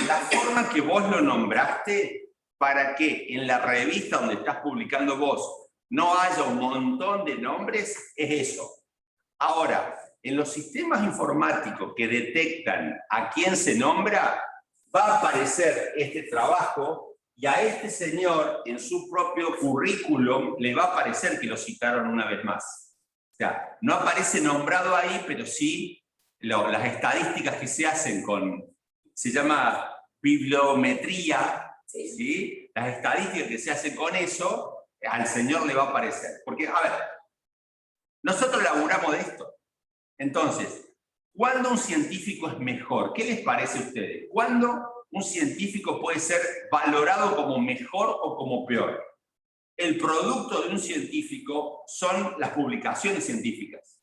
La forma que vos lo nombraste para que en la revista donde estás publicando vos no haya un montón de nombres, es eso. Ahora, en los sistemas informáticos que detectan a quién se nombra, va a aparecer este trabajo y a este señor en su propio currículum le va a aparecer que lo citaron una vez más. O sea, no aparece nombrado ahí, pero sí las estadísticas que se hacen se llama bibliometría, ¿sí? Las estadísticas que se hacen con eso, al señor le va a aparecer. Porque, a ver, nosotros laburamos de esto. Entonces, ¿cuándo un científico es mejor? ¿Qué les parece a ustedes? ¿Cuándo un científico puede ser valorado como mejor o como peor? El producto de un científico son las publicaciones científicas.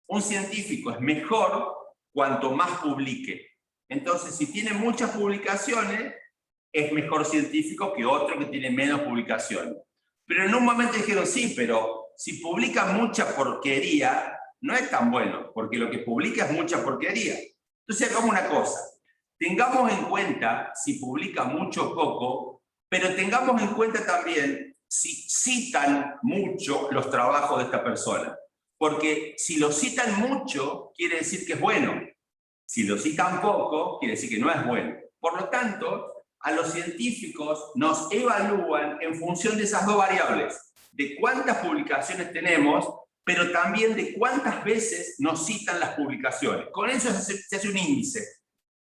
Un científico es mejor cuanto más publique. Entonces, si tiene muchas publicaciones, es mejor científico que otro que tiene menos publicaciones. Pero en un momento dijeron, sí, pero si publica mucha porquería, no es tan bueno, porque lo que publica es mucha porquería. Entonces, hagamos una cosa. Tengamos en cuenta si publica mucho o poco, pero tengamos en cuenta también si citan mucho los trabajos de esta persona. Porque si lo citan mucho, quiere decir que es bueno. Si lo citan poco, quiere decir que no es bueno. Por lo tanto, a los científicos nos evalúan en función de esas dos variables, de cuántas publicaciones tenemos, pero también de cuántas veces nos citan las publicaciones. Con eso se hace un índice,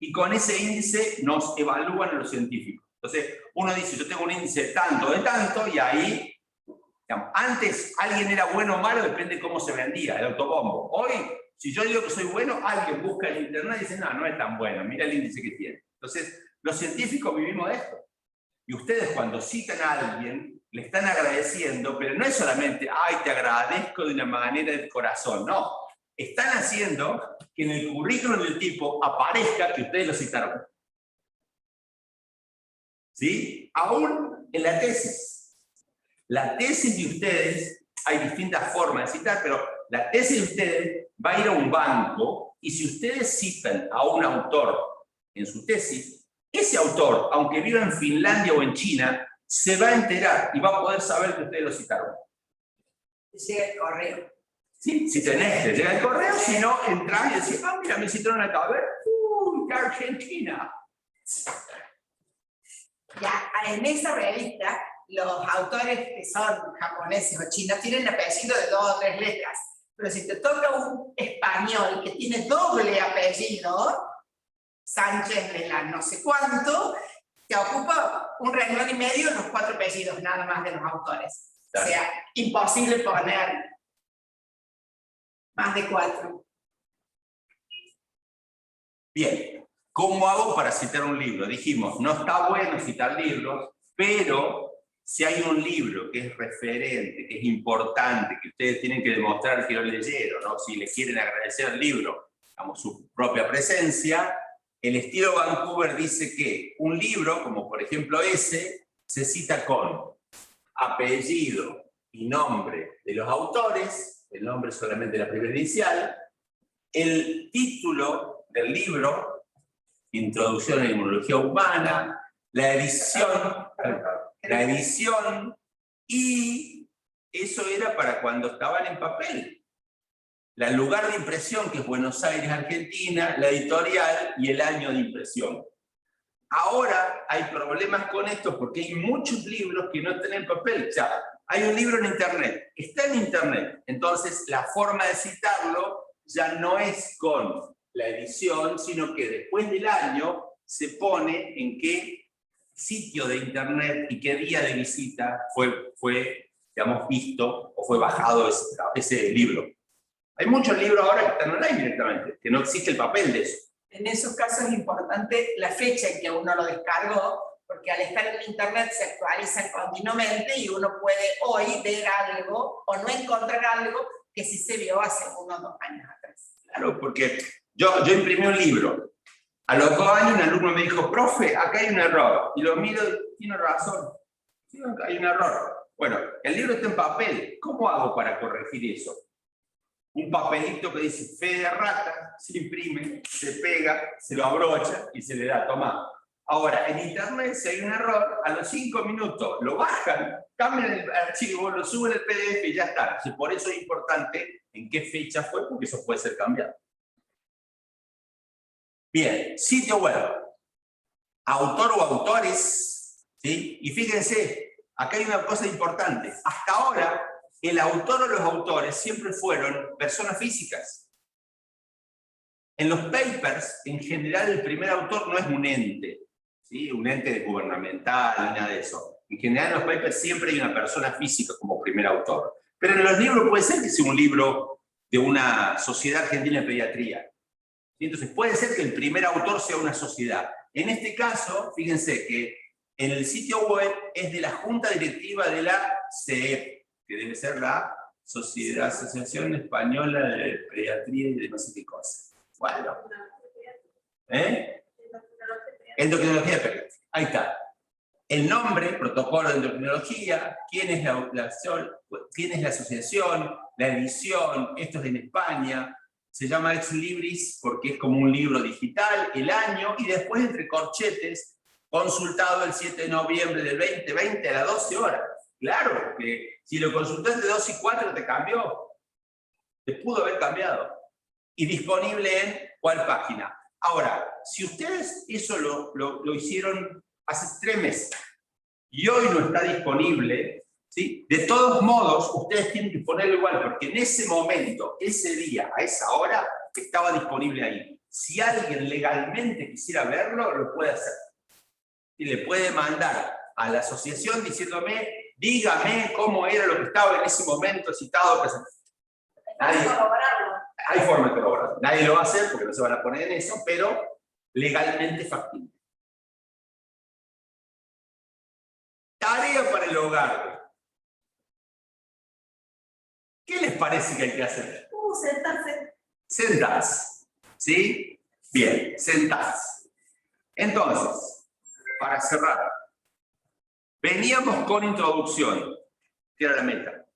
y con ese índice nos evalúan a los científicos. Entonces, uno dice, yo tengo un índice de tanto, y ahí, digamos, antes alguien era bueno o malo, depende de cómo se vendía, el autobombo. Hoy, si yo digo que soy bueno, alguien busca en internet y dice, no, no es tan bueno, mira el índice que tiene. Entonces, los científicos vivimos de esto. Y ustedes cuando citan a alguien, le están agradeciendo, pero no es solamente, ay, te agradezco de una manera del corazón, no. Están haciendo que en el currículum del tipo aparezca que ustedes lo citaron. ¿Sí? Aún en la tesis. La tesis de ustedes, hay distintas formas de citar, pero la tesis de ustedes va a ir a un banco y si ustedes citan a un autor en su tesis, ese autor, aunque viva en Finlandia o en China, se va a enterar y va a poder saber que ustedes lo citaron. Llega el correo. Sí, si tenés, te llega el correo, si no, entras y decís, ah, mira, me citaron acá, a ver, ¡qué Argentina! Ya, en esa revista, los autores que son japoneses o chinos tienen apellido de 2 o 3 letras. Pero si te toca un español que tiene doble apellido, Sánchez de la no sé cuánto, te ocupa un renglón y medio en los 4 apellidos nada más de los autores. Claro. O sea, imposible poner más de 4. Bien, ¿cómo hago para citar un libro? Dijimos, no está bueno citar libros, pero si hay un libro que es referente, que es importante, que ustedes tienen que demostrar que lo leyeron, ¿no? Si le quieren agradecer al libro, digamos, su propia presencia, el estilo Vancouver dice que un libro, como por ejemplo ese, se cita con apellido y nombre de los autores, el nombre solamente la primera inicial, el título del libro, Introducción a la Inmunología Humana, la edición, y eso era para cuando estaban en papel. El lugar de impresión, que es Buenos Aires, Argentina, la editorial y el año de impresión. Ahora hay problemas con esto porque hay muchos libros que no están en papel. O sea, hay un libro en internet, está en internet, entonces la forma de citarlo ya no es con la edición, sino que después del año se pone en qué sitio de internet y qué día de visita fue digamos, visto o fue bajado ese libro. Hay muchos libros ahora que están online directamente, que no existe el papel de eso. En esos casos es importante la fecha en que uno lo descargó, porque al estar en internet se actualizan continuamente y uno puede hoy ver algo o no encontrar algo que sí se vio hace 1 o 2 años atrás. Claro, porque yo imprimí un libro A los 2 años un alumno me dijo, profe, acá hay un error. Y lo miro y tiene razón. Sí, acá hay un error. Bueno, el libro está en papel. ¿Cómo hago para corregir eso? Un papelito que dice fe de rata, se imprime, se pega, se lo abrocha y se le da, toma. Ahora, en internet, si hay un error, a los 5 minutos lo bajan, cambian el archivo, lo suben al PDF y ya está. Entonces, por eso es importante en qué fecha fue, porque eso puede ser cambiado. Bien, sitio web. Autor o autores, ¿sí? Y fíjense, acá hay una cosa importante. Hasta ahora, el autor o los autores siempre fueron personas físicas. En los papers, en general, el primer autor no es un ente, ¿sí? Un ente gubernamental, nada de eso. En general, en los papers siempre hay una persona física como primer autor. Pero en los libros puede ser que sea un libro de una sociedad argentina de pediatría. ¿Sí? Entonces, puede ser que el primer autor sea una sociedad. En este caso, fíjense que en el sitio web es de la Junta Directiva de la CEP, que debe ser la Asociación Española de Pediatría y de no sé qué cosa. Bueno. Endocrinología de pediatría. Ahí está. El nombre, protocolo de endocrinología, quién es la asociación, la edición, esto es en España, se llama Ex Libris porque es como un libro digital, el año, y después entre corchetes, consultado el 7 de noviembre del 2020 a las 12 horas. Claro, que si lo consultaste 2 y 4 te cambió. Te pudo haber cambiado. Y disponible en ¿cuál página? Ahora, si ustedes eso lo hicieron hace 3 meses y hoy no está disponible, ¿sí? De todos modos, ustedes tienen que ponerlo igual, porque en ese momento, ese día, a esa hora, estaba disponible ahí. Si alguien legalmente quisiera verlo, lo puede hacer. Y le puede mandar a la asociación diciéndome, dígame cómo era lo que estaba en ese momento citado. Hay forma de corroborarlo. Nadie lo va a hacer porque no se van a poner en eso, pero legalmente factible. Tarea para el hogar. ¿Qué les parece que hay que hacer? Sentarse. Sentarse. ¿Sí? Bien, sentarse. Entonces, para cerrar, veníamos con introducción, que era la meta.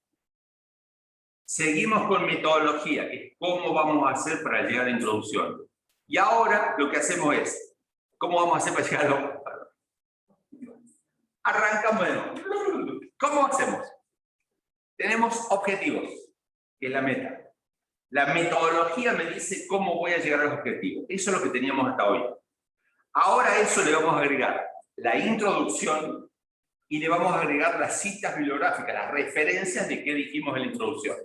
Seguimos con metodología, que es cómo vamos a hacer para llegar a la introducción. Y ahora lo que hacemos es, ¿cómo vamos a hacer para llegar a lo... Arrancamos de nuevo. ¿Cómo hacemos? Tenemos objetivos, que es la meta. La metodología me dice cómo voy a llegar a los objetivos. Eso es lo que teníamos hasta hoy. Ahora a eso le vamos a agregar la introducción y le vamos a agregar las citas bibliográficas, las referencias de qué dijimos en la introducción.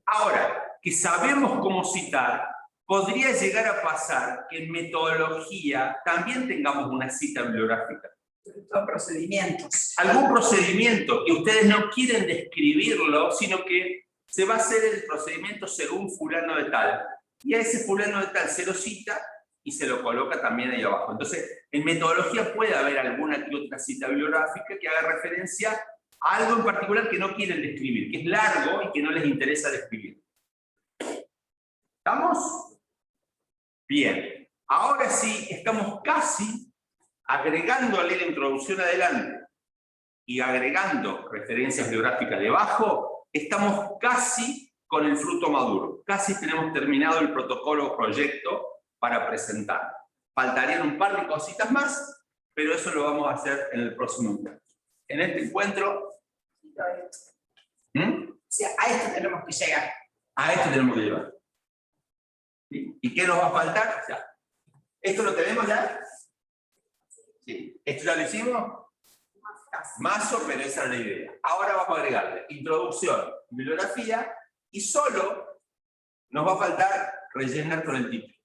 Ahora, que sabemos cómo citar, podría llegar a pasar que en metodología también tengamos una cita bibliográfica. Son procedimientos. Algún procedimiento que ustedes no quieren describirlo, sino que se va a hacer el procedimiento según fulano de tal. Y a ese fulano de tal se lo cita y se lo coloca también ahí abajo. Entonces, en metodología puede haber alguna que otra cita bibliográfica que haga referencia a algo en particular que no quieren describir, que es largo y que no les interesa describir. ¿Estamos? Bien. Ahora sí, estamos casi agregándole la introducción adelante y agregando referencias bibliográficas debajo, estamos casi con el fruto maduro. Casi tenemos terminado el protocolo o proyecto para presentar. Faltarían un par de cositas más, pero eso lo vamos a hacer en el próximo encuentro. En este encuentro... O sea, a esto tenemos que llegar. A esto tenemos que llegar. ¿Sí? ¿Y qué nos va a faltar? Ya. ¿Esto lo tenemos ya? Sí. ¿Esto ya lo hicimos? Mazo, pero esa es la idea. Ahora vamos a agregarle introducción, bibliografía, y solo nos va a faltar rellenar con el título.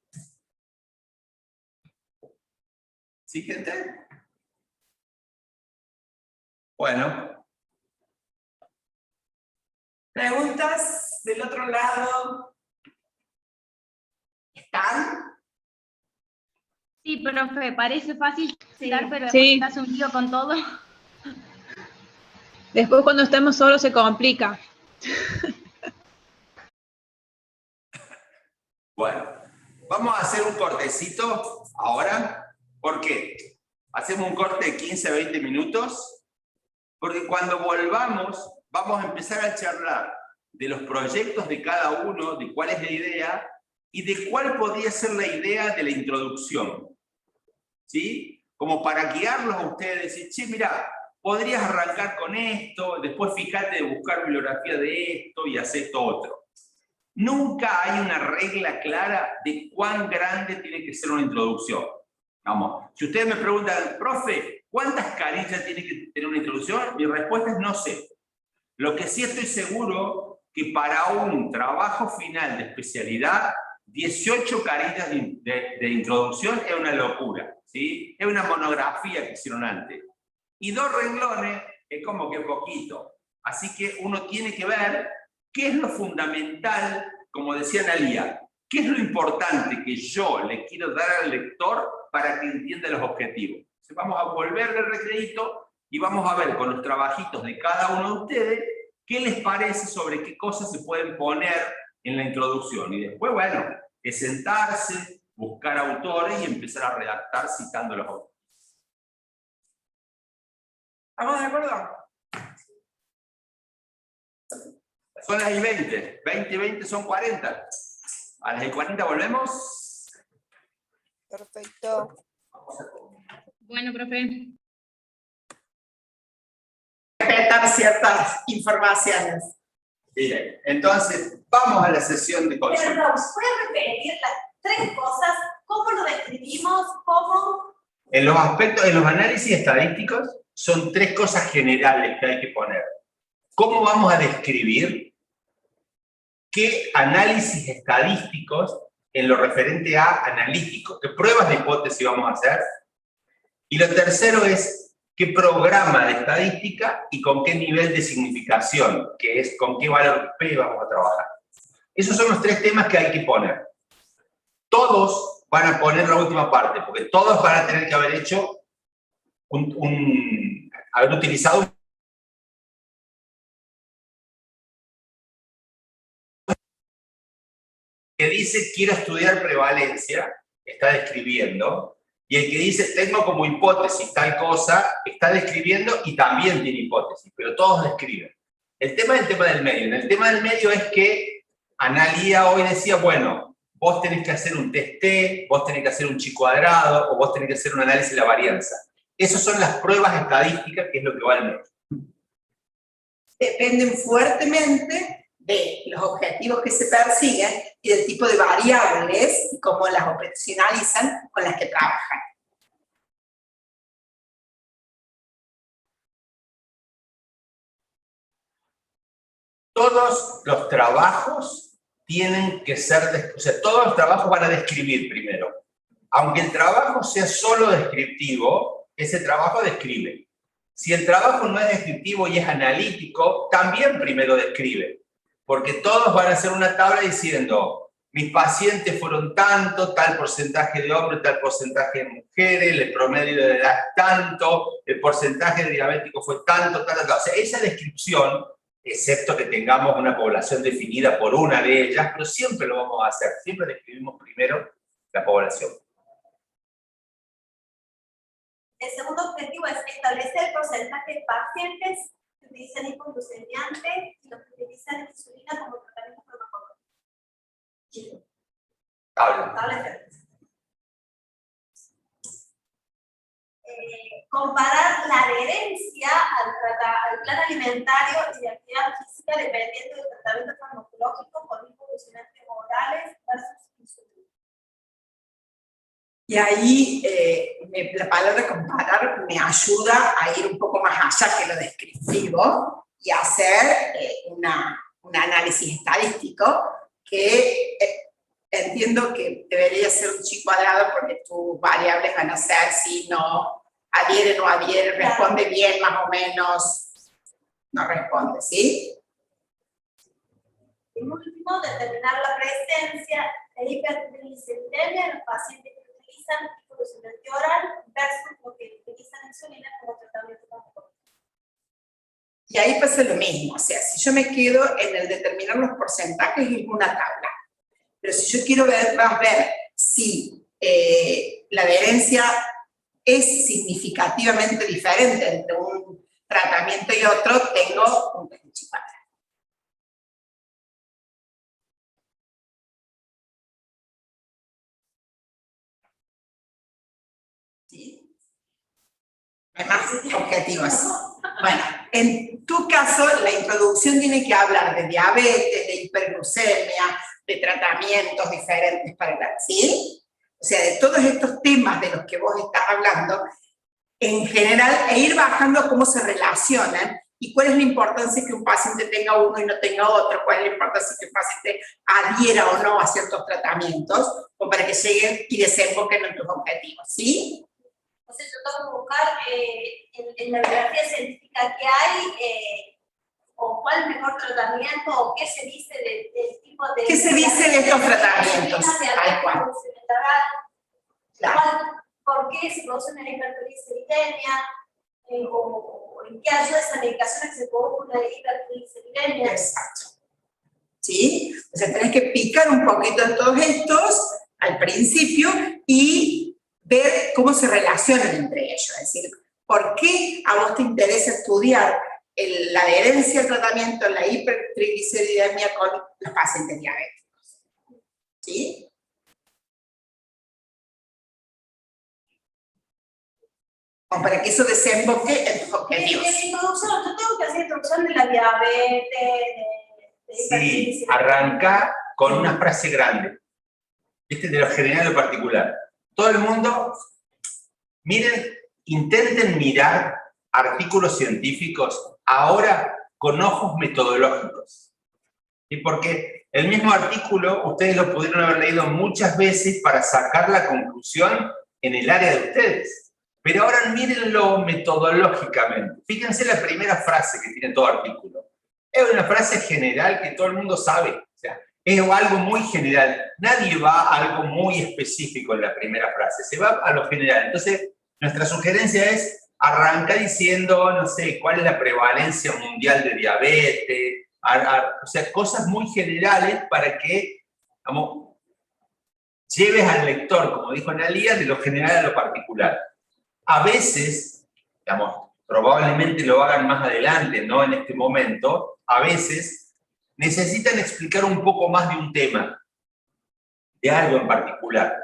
¿Sí, gente? Bueno. ¿Preguntas del otro lado? ¿Están? Sí, profe, parece fácil citar, pero Sí. después te hace un lío con todo. Después cuando estemos solos se complica. Bueno, vamos a hacer un cortecito Ahora, ¿por qué? Hacemos un corte de 15 a 20 minutos, porque cuando volvamos vamos a empezar a charlar de los proyectos de cada uno, de cuál es la idea, y de cuál podría ser la idea de la introducción. ¿Sí? Como para guiarlos a ustedes, decir, che, mirá, podrías arrancar con esto, después fíjate de buscar bibliografía de esto y hacer esto otro. Nunca hay una regla clara de cuán grande tiene que ser una introducción. Vamos, si ustedes me preguntan, profe, ¿cuántas carillas tiene que tener una introducción? Mi respuesta es no sé. Lo que sí estoy seguro que para un trabajo final de especialidad, 18 carillas de introducción es una locura, ¿sí? Es una monografía que hicieron antes. Y 2 renglones es como que poquito. Así que uno tiene que ver qué es lo fundamental, como decía Analía, qué es lo importante que yo le quiero dar al lector para que entienda los objetivos. Entonces vamos a volverle el recreíto y vamos a ver con los trabajitos de cada uno de ustedes qué les parece sobre qué cosas se pueden poner en la introducción. Y después, bueno, es sentarse, buscar autores y empezar a redactar citando los autores. ¿Estamos de acuerdo? Son las y 20. 20 y 20 son 40. A las y 40 volvemos. Perfecto. Bueno, profe. Respetar ciertas informaciones. Bien, entonces vamos a la sesión de consulta. Perdón, ¿puedes repetir las 3 cosas? ¿Cómo lo describimos? ¿Cómo? En los aspectos, en los análisis estadísticos, son 3 cosas generales que hay que poner. ¿Cómo vamos a describir qué análisis estadísticos en lo referente a analítico, qué pruebas de hipótesis vamos a hacer? Y lo tercero es qué programa de estadística y con qué nivel de significación, que es con qué valor P vamos a trabajar. Esos son los 3 temas que hay que poner. Todos van a poner la última parte, porque todos van a tener que haber hecho haber utilizado que dice quiero estudiar prevalencia, está describiendo, y el que dice tengo como hipótesis tal cosa, está describiendo y también tiene hipótesis, pero todos describen. El tema es el tema del medio. En el tema del medio es que Analía hoy decía, bueno, vos tenés que hacer un test T, vos tenés que hacer un chi cuadrado, o vos tenés que hacer un análisis de la varianza. Esas son las pruebas estadísticas, que es lo que va al medio. Dependen fuertemente de los objetivos que se persiguen y del tipo de variables y cómo las operacionalizan con las que trabajan. Todos los trabajos tienen que ser, o sea, todos los trabajos van a describir primero. Aunque el trabajo sea solo descriptivo, ese trabajo describe. Si el trabajo no es descriptivo y es analítico, también primero describe. Porque todos van a hacer una tabla diciendo, mis pacientes fueron tanto, tal porcentaje de hombres, tal porcentaje de mujeres, el promedio de edad tanto, el porcentaje de diabéticos fue tanto, tal. O sea, esa descripción, excepto que tengamos una población definida por una de ellas, pero siempre lo vamos a hacer, siempre describimos primero la población. El segundo objetivo es establecer el porcentaje de pacientes que utilizan hipoglucemiante y los que utilizan insulina como tratamiento farmacológico. Tabla. Comparar la adherencia al plan alimentario y de actividad física dependiendo del tratamiento farmacológico con hipoglucemiantes orales versus insulina. Y ahí la palabra comparar me ayuda a ir un poco más allá que lo descriptivo y hacer un análisis estadístico que entiendo que debería ser un chi cuadrado porque tus variables van a ser si no adhiere, no adhiere, responde bien más o menos, no responde, ¿sí? Y por último, determinar la presencia de hipertrigliceridemia en los pacientes que utilizan hipoglucemiante oral versus los que utilizan insulina como tratamiento farmacológico. Y ahí pasa lo mismo, o sea, si yo me quedo en el determinar los porcentajes es una tabla, pero si yo quiero ver si la adherencia es significativamente diferente entre un tratamiento y otro, tengo un principal. ¿Sí? ¿Hay más objetivos? Bueno, en tu caso, la introducción tiene que hablar de diabetes, de hiperglucemia, de tratamientos diferentes para la, ¿sí? O sea, de todos estos temas de los que vos estás hablando, en general, e ir bajando cómo se relacionan y cuál es la importancia que un paciente tenga uno y no tenga otro, cuál es la importancia que un paciente adhiera o no a ciertos tratamientos, o para que lleguen y desemboquen en tus objetivos, ¿sí? Entonces yo tengo que buscar en la bibliografía científica que hay, o cuál es el mejor tratamiento, o qué se dice del tipo de... ¿Qué se dice de estos tratamientos? Tal cual. Claro. ¿Por qué se produce una hipertrigliceridemia? O en qué ayuda esa medicación a que se produzca una hipertrigliceridemia. Exacto. ¿Sí? O sea, tenés que picar un poquito en todos estos al principio y ver cómo se relacionan entre ellos. Es decir, ¿por qué a vos te interesa estudiar la adherencia al tratamiento, la hipertrigliceridemia con los pacientes diabéticos? ¿Sí? O para que eso desemboque en tus objetivos. Yo tengo que hacer introducción de la diabetes, Sí, arranca con una frase grande. De lo general a lo particular. Todo el mundo, miren, intenten mirar artículos científicos ahora con ojos metodológicos. Y porque el mismo artículo ustedes lo pudieron haber leído muchas veces para sacar la conclusión en el área de ustedes. Pero ahora mírenlo metodológicamente. Fíjense la primera frase que tiene todo artículo. Es una frase general que todo el mundo sabe. O sea, es algo muy general. Nadie va a algo muy específico en la primera frase. Se va a lo general. Entonces, nuestra sugerencia es arrancar diciendo, no sé, cuál es la prevalencia mundial de diabetes. O sea, cosas muy generales para que, vamos, lleves al lector, como dijo Analía, de lo general a lo particular. A veces, digamos, probablemente lo hagan más adelante, no en este momento, a veces necesitan explicar un poco más de un tema, de algo en particular.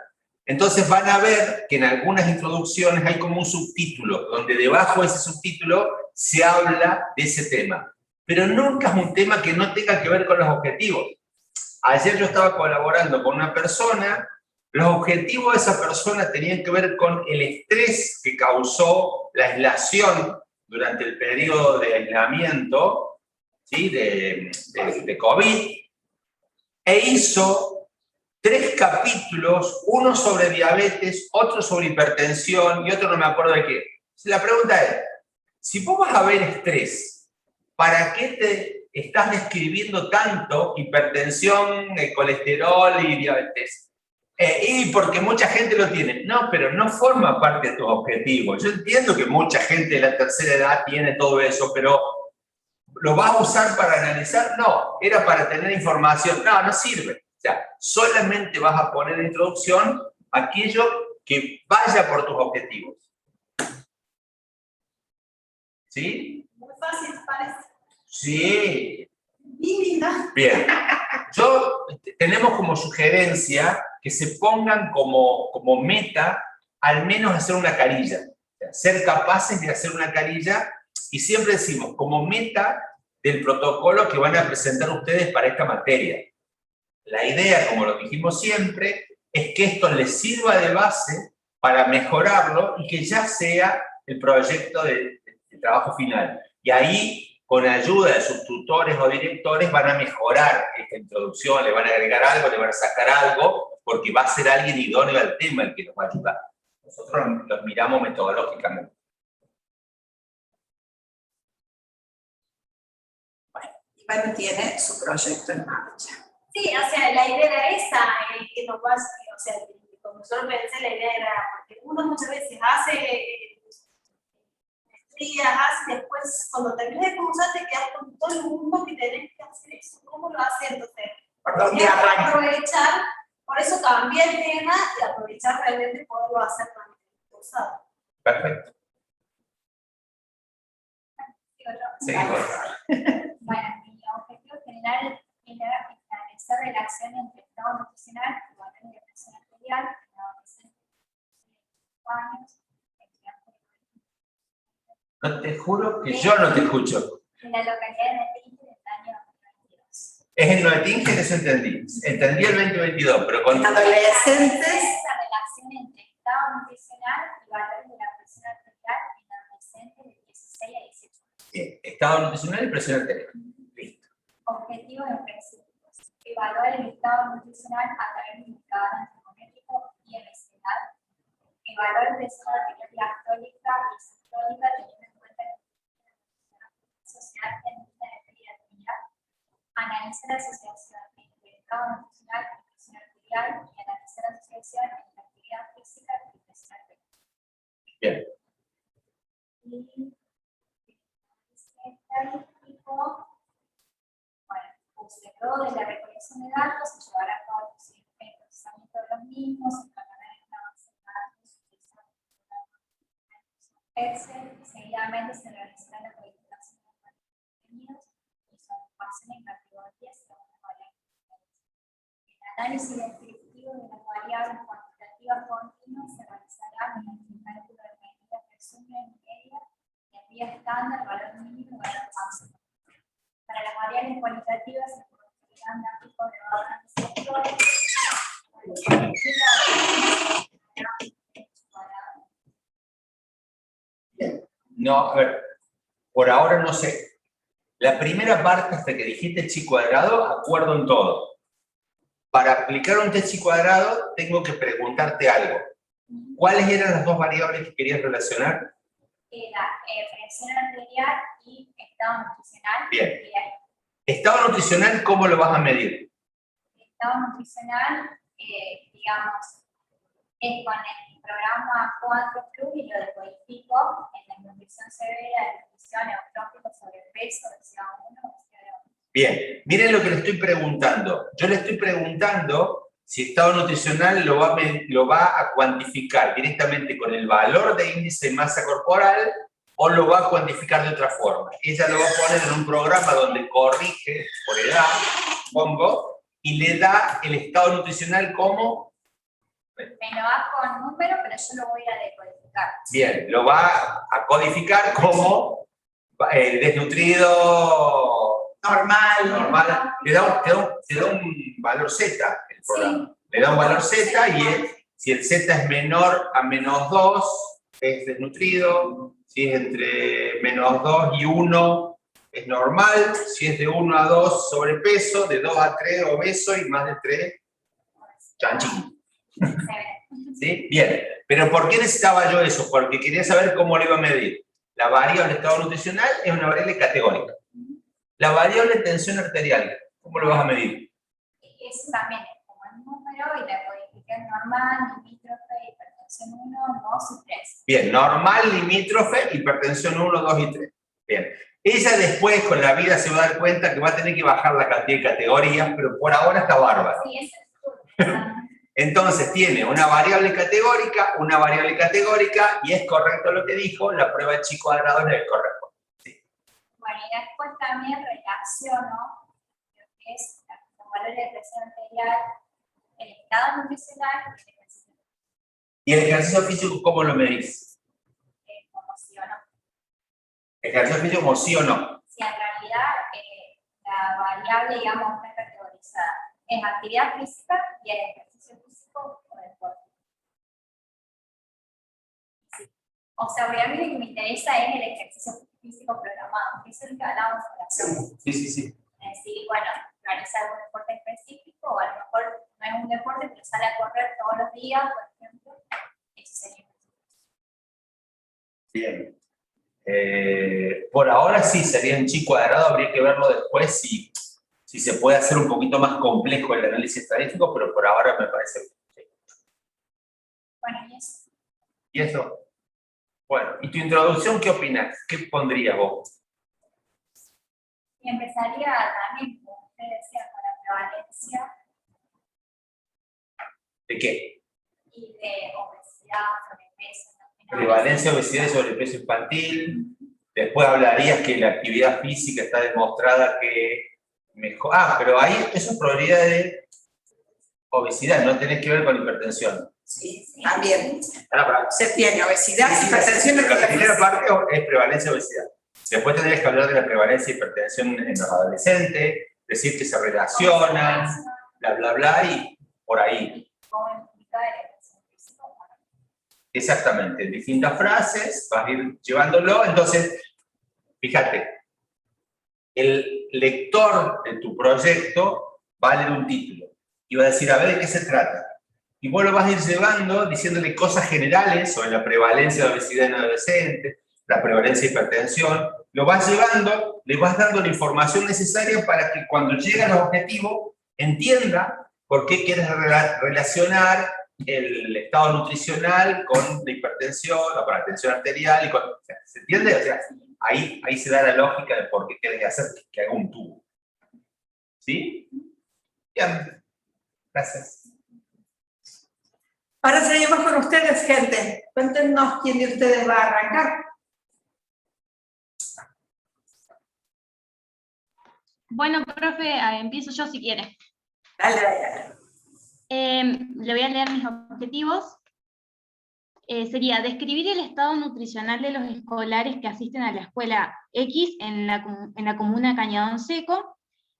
Entonces van a ver que en algunas introducciones hay como un subtítulo, donde debajo de ese subtítulo se habla de ese tema. Pero nunca es un tema que no tenga que ver con los objetivos. Ayer yo estaba colaborando con una persona. Los objetivos de esa persona tenían que ver con el estrés que causó la aislación durante el periodo de aislamiento, ¿sí? de COVID, e hizo 3 capítulos, uno sobre diabetes, otro sobre hipertensión y otro no me acuerdo de qué. La pregunta es, si vos vas a ver estrés, ¿para qué te estás describiendo tanto hipertensión, colesterol y diabetes? Y porque mucha gente lo tiene. No, pero no forma parte de tus objetivos. Yo entiendo que mucha gente de la tercera edad tiene todo eso, pero ¿lo vas a usar para analizar? No, era para tener información. No, no sirve. O sea, solamente vas a poner en introducción aquello que vaya por tus objetivos. ¿Sí? Muy fácil, parece. Sí. Divina. Bien. Tenemos como sugerencia que se pongan como meta al menos hacer una carilla. O sea, ser capaces de hacer una carilla, y siempre decimos, como meta del protocolo que van a presentar ustedes para esta materia. La idea, como lo dijimos siempre, es que esto les sirva de base para mejorarlo y que ya sea el proyecto de trabajo final. Y ahí, con ayuda de sus tutores o directores, van a mejorar esta introducción, le van a agregar algo, le van a sacar algo, porque va a ser alguien idóneo al tema el que nos va a ayudar. Nosotros los miramos metodológicamente. Bueno, Iván tiene su proyecto en marcha. Sí, o sea, la idea era esa, que nos va, o sea, como yo pensé, la idea era, porque uno muchas veces hace hace después, cuando terminas de cursar, te quedas con todo el mundo que tenés que hacer eso. ¿Cómo lo hace entonces? ¿Por dónde arranca? Aprovechar, por eso cambié el tema y aprovechar realmente poderlo hacer con el cursado. Perfecto. Digo yo. Sí, bueno. Bueno, mi objetivo general era establecer relación entre estado nutricional y valores de presión arterial en adolescentes de 5 años, No te juro que yo no te escucho. en la localidad de Netinge del año 2022. Es en Noetinge, eso entendí. Entendí el 2022, pero con Adolescentes. Esa relación entre estado nutricional y valores de la presión arterial en adolescentes de 16 a 18 años. estado nutricional y presión arterial. Listo. Objetivos específicos. Evaluar el estado nutricional a través de indicadores antropométricos y obesidad. Evaluar el presión arterial diastólica y sistólica teniendo en cuenta la sociedad feminista de pediatría. Analizar la asociación entre el estado nutricional y presión arterial y analizar la asociación entre la actividad física y presión arterial. Bien. Y estadístico. Bueno, pues luego de la recolección de datos se llevará a cabo el procesamiento de los mismos, se encargará de una base de datos utilizando Excel y seguidamente se realizará la codificación de los contenidos y su agrupación en categorías según las variables. El análisis descriptivo de las variables cuantitativas continuas se realizará mediante el cálculo de medida presumen media y en vía estándar, valor mínimo y valor máximo. Para las variables cualitativas se producirán gráficos de valores sectores. No, a ver, por ahora no sé. La primera parte, hasta que dijiste chi cuadrado, acuerdo en todo. Para aplicar un test chi cuadrado, tengo que preguntarte algo. ¿Cuáles eran las dos variables que querías relacionar? La presión arterial y estado nutricional. Bien. Y el Estado nutricional, ¿cómo lo vas a medir? estado nutricional, digamos, es con el programa 4 Plus y lo decodifico en la nutrición severa, de nutrición eutrófica, sobrepeso, obesidad 1, obesidad 2. Bien, miren lo que le estoy preguntando. Yo le estoy preguntando si estado nutricional lo va a cuantificar directamente con el valor de índice de masa corporal o lo va a cuantificar de otra forma. Ella lo va a poner en un programa donde corrige por edad, pongo, y le da el estado nutricional como... Me lo da con número, pero yo lo voy a decodificar. Bien, lo va a codificar como desnutrido... Normal. Le da un valor Z el programa. Sí. Le da un valor Z y si el Z es menor a -2 es desnutrido, si es entre -2 y 1 es normal, si es de 1 a 2 sobrepeso, de 2 a 3 obeso y más de 3 chanchín. ¿Sí? Bien, pero ¿por qué necesitaba yo eso? Porque quería saber cómo lo iba a medir. La variable estado nutricional es una variable categórica. La variable tensión arterial, ¿cómo lo vas a medir? Eso también es como el número y la codifiqué normal, limítrofe, hipertensión 1, 2 y 3. Bien, normal, limítrofe, hipertensión 1, 2 y 3. Bien. Ella después con la vida se va a dar cuenta que va a tener que bajar la cantidad de categorías, pero por ahora está bárbaro. Sí, eso es Entonces tiene una variable categórica y es correcto lo que dijo, la prueba de chi cuadrado es la que corresponde. Bueno, y después también relaciono lo que es los valores de presión arterial, el estado nutricional y el ejercicio. ¿Y el ejercicio físico cómo lo medís? Como sí o no. ¿Ejercicio físico como sí o no? Si en realidad la variable, digamos, está categorizada en actividad física y el ejercicio físico o deporte. Sí. O sea, obviamente lo que me interesa es el ejercicio físico programado, que es el que hablamos en la clase. Sí. Es decir, bueno, realizar un deporte específico, o a lo mejor no es un deporte, pero sale a correr todos los días, por ejemplo. Eso sería. Bien. Por ahora sí, sería en chi cuadrado, habría que verlo después si se puede hacer un poquito más complejo el análisis estadístico, pero por ahora me parece bien. Bueno, y eso. ¿Y eso? Bueno, ¿y tu introducción qué opinas? ¿Qué pondrías vos? Y empezaría también, como usted decía, con la prevalencia. qué? Y de obesidad, sobrepeso. Prevalencia de obesidad y sobrepeso infantil. Después hablarías que la actividad física está demostrada que mejor. Pero ahí eso es probabilidad de obesidad, no tenés que ver con hipertensión. Sí, también. Ahora, Se tiene obesidad, hipertensión. pero la primera parte es prevalencia de obesidad. Después tendrías que hablar de la prevalencia de hipertensión en los adolescentes, decir que se relacionan, bla, bla, bla, y por ahí. ¿Cómo implica el ejercicio físico? Exactamente, en distintas frases, vas a ir llevándolo. Entonces, fíjate, el lector de tu proyecto va a leer un título y va a decir, a ver de qué se trata. Y vos lo vas a ir llevando diciéndole cosas generales sobre la prevalencia de obesidad en adolescentes, la prevalencia de hipertensión, lo vas llevando, le vas dando la información necesaria para que cuando llegue al objetivo entienda por qué quieres relacionar el estado nutricional con la hipertensión, o con la tensión arterial, o sea, ¿se entiende? O sea, ahí se da la lógica de por qué quieres hacer que haga un tubo. ¿Sí? Bien. Gracias. Ahora seguimos con ustedes, gente. Cuéntenos quién de ustedes va a arrancar. Bueno, profe, empiezo yo si quiere. Dale, dale. Le voy a leer mis objetivos. Sería describir el estado nutricional de los escolares que asisten a la escuela X en la comuna Cañadón Seco,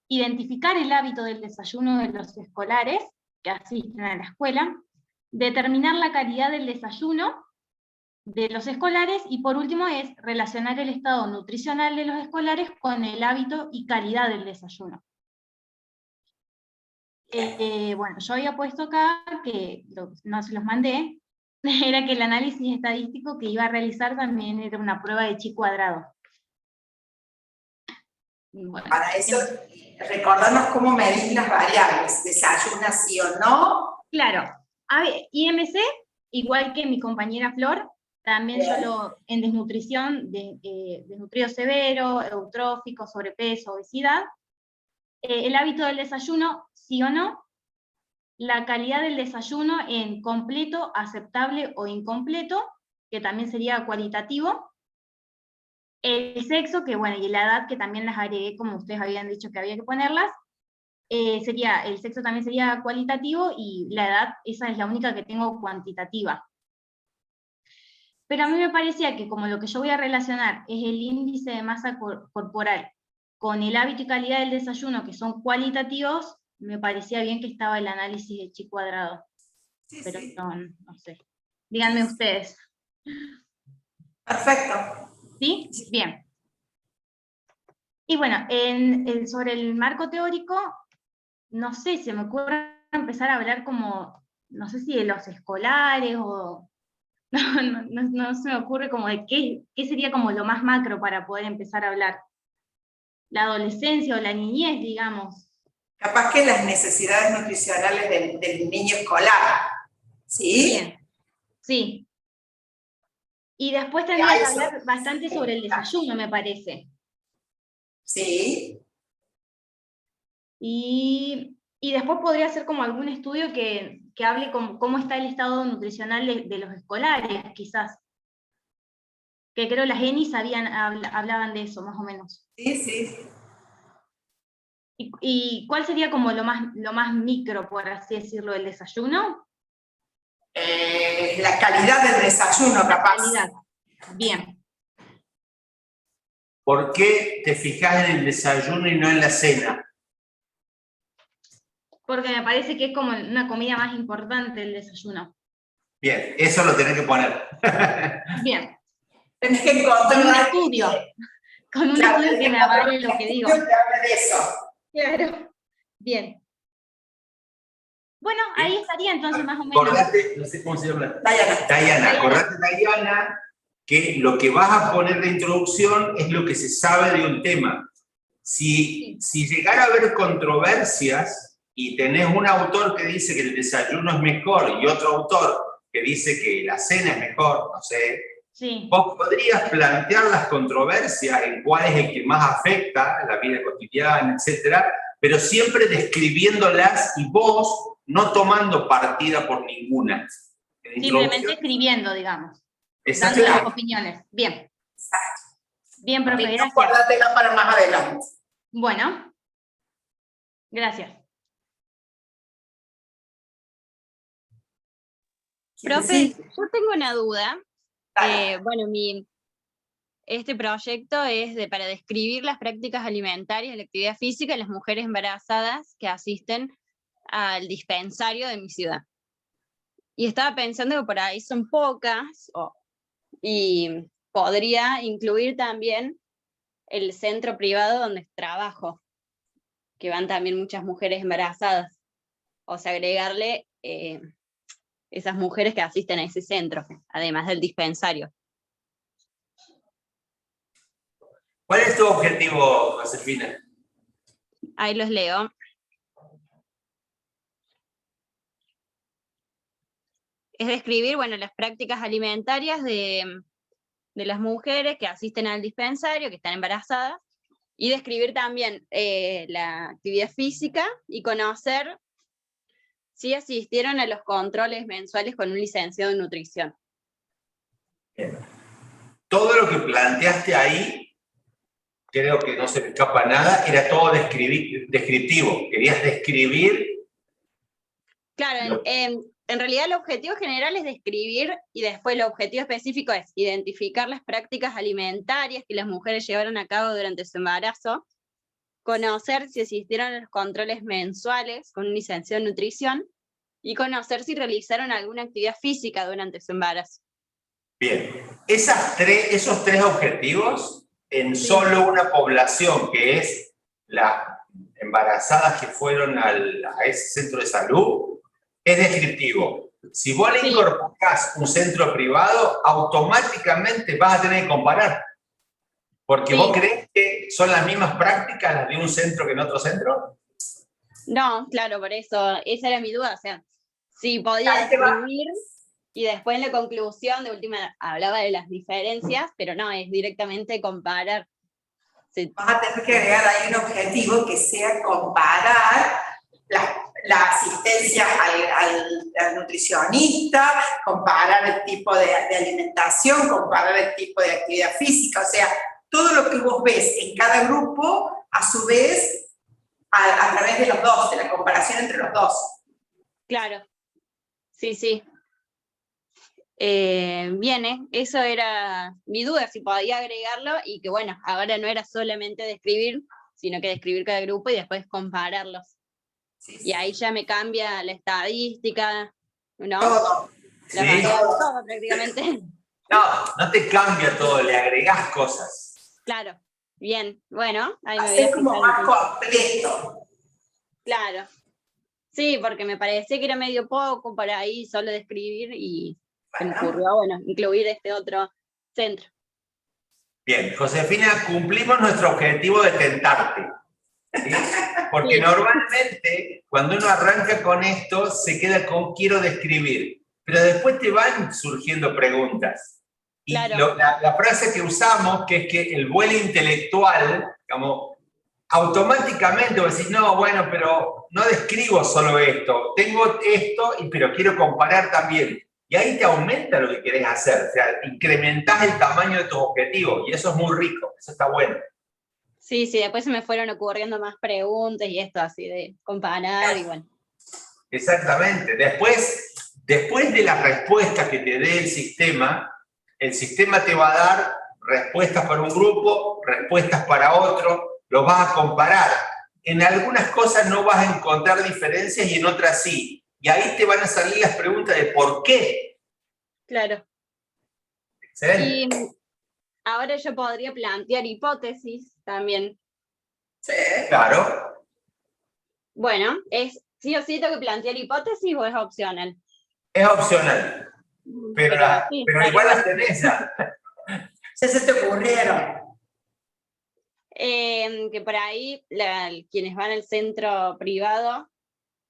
identificar el hábito del desayuno de los escolares que asisten a la escuela, determinar la calidad del desayuno de los escolares, y por último es relacionar el estado nutricional de los escolares con el hábito y calidad del desayuno. Bueno, yo había puesto acá, que no se los mandé, era que el análisis estadístico que iba a realizar también era una prueba de chi cuadrado. Bueno, Para eso, recordarnos cómo medir las variables. ¿Desayuna sí o no? claro, IMC, igual que mi compañera Flor, también yo en desnutrición, desnutrido severo, eutrófico, sobrepeso, obesidad, el hábito del desayuno, sí o no, la calidad del desayuno en completo, aceptable o incompleto, que también sería cualitativo, el sexo, que bueno, y la edad, que también las agregué como ustedes habían dicho que había que ponerlas, el sexo también sería cualitativo, y la edad, esa es la única que tengo cuantitativa. Pero a mí me parecía que como lo que yo voy a relacionar es el índice de masa corporal con el hábito y calidad del desayuno, que son cualitativos, me parecía bien que estaba el análisis de chi cuadrado. Sí, Pero sí. no sé. Díganme ustedes. Perfecto. ¿Sí? Bien. Y bueno, sobre el marco teórico, no sé, se me ocurre empezar a hablar como, no sé si de los escolares o... No se me ocurre como de qué sería como lo más macro para poder empezar a hablar. La adolescencia o la niñez, digamos. Capaz que las necesidades nutricionales del niño escolar. ¿Sí? Bien. Sí. Y después tendría que hablar bastante sobre el desayuno, me parece. Sí. Y después podría ser como algún estudio que hable cómo está el estado nutricional de los escolares, quizás. Que creo las ENIS hablaban de eso, más o menos. Sí, sí. ¿Y cuál sería como lo más micro, por así decirlo, del desayuno? La calidad del desayuno, capaz. Calidad. Bien. ¿Por qué te fijas en el desayuno y no en la cena? Porque me parece que es como una comida más importante el desayuno. Bien, eso lo tenés que poner. Bien. Tenés que encontrar Con un estudio. Con un Claro, estudio que me avale lo que digo. Yo te hablo de eso. Claro. Bien. Bueno, ahí estaría entonces más o menos. Acordate, no sé cómo se llama. Dayana. Dayana, acordate, Dayana, que lo que vas a poner de introducción es lo que se sabe de un tema. Si llegara a haber controversias y tenés un autor que dice que el desayuno es mejor y otro autor que dice que la cena es mejor, no sé, Sí. vos podrías plantear las controversias en cuál es el que más afecta a la vida cotidiana, etcétera, pero siempre describiéndolas, y vos no tomando partida por ninguna. En Simplemente escribiendo, digamos. Exacto. Dando las opiniones. Bien. Exacto. Bien, profe, gracias. Guárdatela para más adelante. Bueno. Gracias. Profe, Sí. yo tengo una duda. Dale. Bueno, este proyecto es para describir las prácticas alimentarias y la actividad física de las mujeres embarazadas que asisten al dispensario de mi ciudad. Y estaba pensando que por ahí son pocas, y podría incluir también el centro privado donde trabajo, que van también muchas mujeres embarazadas. O sea, agregarle esas mujeres que asisten a ese centro, además del dispensario. ¿Cuál es tu objetivo, Josefina? Ahí los leo. Es describir, bueno, las prácticas alimentarias de las mujeres que asisten al dispensario, que están embarazadas, y describir también la actividad física y conocer si asistieron a los controles mensuales con un licenciado en nutrición. Bien. Todo lo que planteaste ahí, creo que no se me escapa nada, era todo descriptivo. Querías describir. Claro, en realidad el objetivo general es describir, y después el objetivo específico es identificar las prácticas alimentarias que las mujeres llevaron a cabo durante su embarazo, conocer si asistieron a los controles mensuales con un licenciado en nutrición, y conocer si realizaron alguna actividad física durante su embarazo. Bien, esos tres objetivos en solo una población que es las embarazadas que fueron a ese centro de salud, es descriptivo. Si vos le incorporás un centro privado, automáticamente vas a tener que comparar. Porque vos creés que son las mismas prácticas las de un centro que en otro centro. No, claro, por eso, esa era mi duda, o sea, si podía describir, y después en la conclusión, de última, hablaba de las diferencias, pero no, es directamente comparar. Vas a tener que agregar ahí un objetivo que sea comparar la asistencia al nutricionista, comparar el tipo de alimentación, comparar el tipo de actividad física, o sea, todo lo que vos ves en cada grupo, a su vez, a través de los dos, de la comparación entre los dos. Claro, sí. Bien, eso era mi duda, si podía agregarlo, y que bueno, ahora no era solamente describir, sino que describir cada grupo y después compararlos. Sí. Y ahí ya me cambia la estadística, ¿no? Todo. La cantidad de todo prácticamente. No te cambia todo, le agregás cosas. Claro, bien, bueno, ahí me voy Así a como fijar. más completo. Claro, sí, porque me parecía que era medio poco para ahí solo describir, y se me ocurrió, bueno, incluir este otro centro. Bien, Josefina, cumplimos nuestro objetivo de tentarte. ¿Sí? Porque normalmente cuando uno arranca con esto se queda con quiero describir, pero después te van surgiendo preguntas. Y Claro. la frase que usamos, que es que el vuelo intelectual, como automáticamente vos decís, no, bueno, pero no describo solo esto, tengo esto, pero quiero comparar también. Y ahí te aumenta lo que querés hacer, o sea, incrementás el tamaño de tus objetivos, y eso es muy rico, eso está bueno. Sí, después se me fueron ocurriendo más preguntas y esto así de comparar y bueno. Exactamente. Después de la respuesta que te dé el sistema te va a dar respuestas para un grupo, respuestas para otro, los vas a comparar. En algunas cosas no vas a encontrar diferencias y en otras sí. Y ahí te van a salir las preguntas de por qué. Claro. Excelente. Y ahora yo podría plantear hipótesis también. Sí. Claro. Bueno, ¿es sí o sí tengo que plantear hipótesis o es opcional? Es opcional. Pero Sí, igual las tenés ya. Se te ocurrieron. Que por ahí quienes van al centro privado,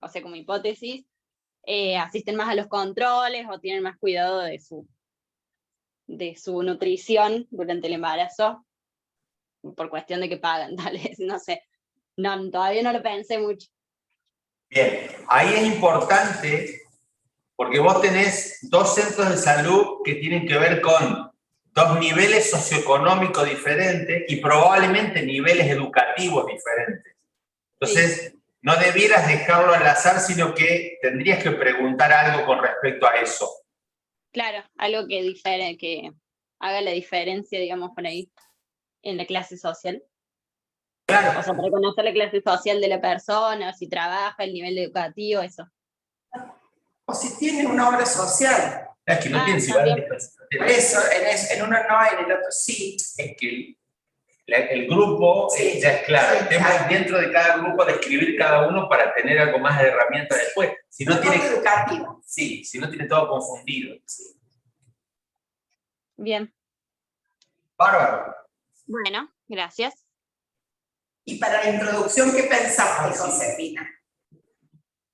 o sea, como hipótesis, asisten más a los controles o tienen más cuidado de su nutrición durante el embarazo, por cuestión de que pagan, tal vez, no sé. No, todavía no lo pensé mucho. Bien, ahí es importante porque vos tenés 2 centros de salud que tienen que ver con 2 niveles socioeconómicos diferentes y probablemente niveles educativos diferentes. Entonces, no debieras dejarlo al azar, sino que tendrías que preguntar algo con respecto a eso. Claro, algo que haga la diferencia, digamos, por ahí, en la clase social. Claro. O sea, para conocer la clase social de la persona, si trabaja, el nivel educativo, eso. O si tienen una obra social. Es que no Ah, tienen si también. Por eso, en uno no, en el otro sí. Es que el grupo Sí, ya es claro. sí, El tema es dentro de cada grupo describir cada uno para tener algo más de herramientas después. Si no tiene, educativa. sí, si no tiene todo confundido. Sí. Bien. Bárbaro. Bueno, gracias. Y para la introducción, ¿qué pensaste, Josefina?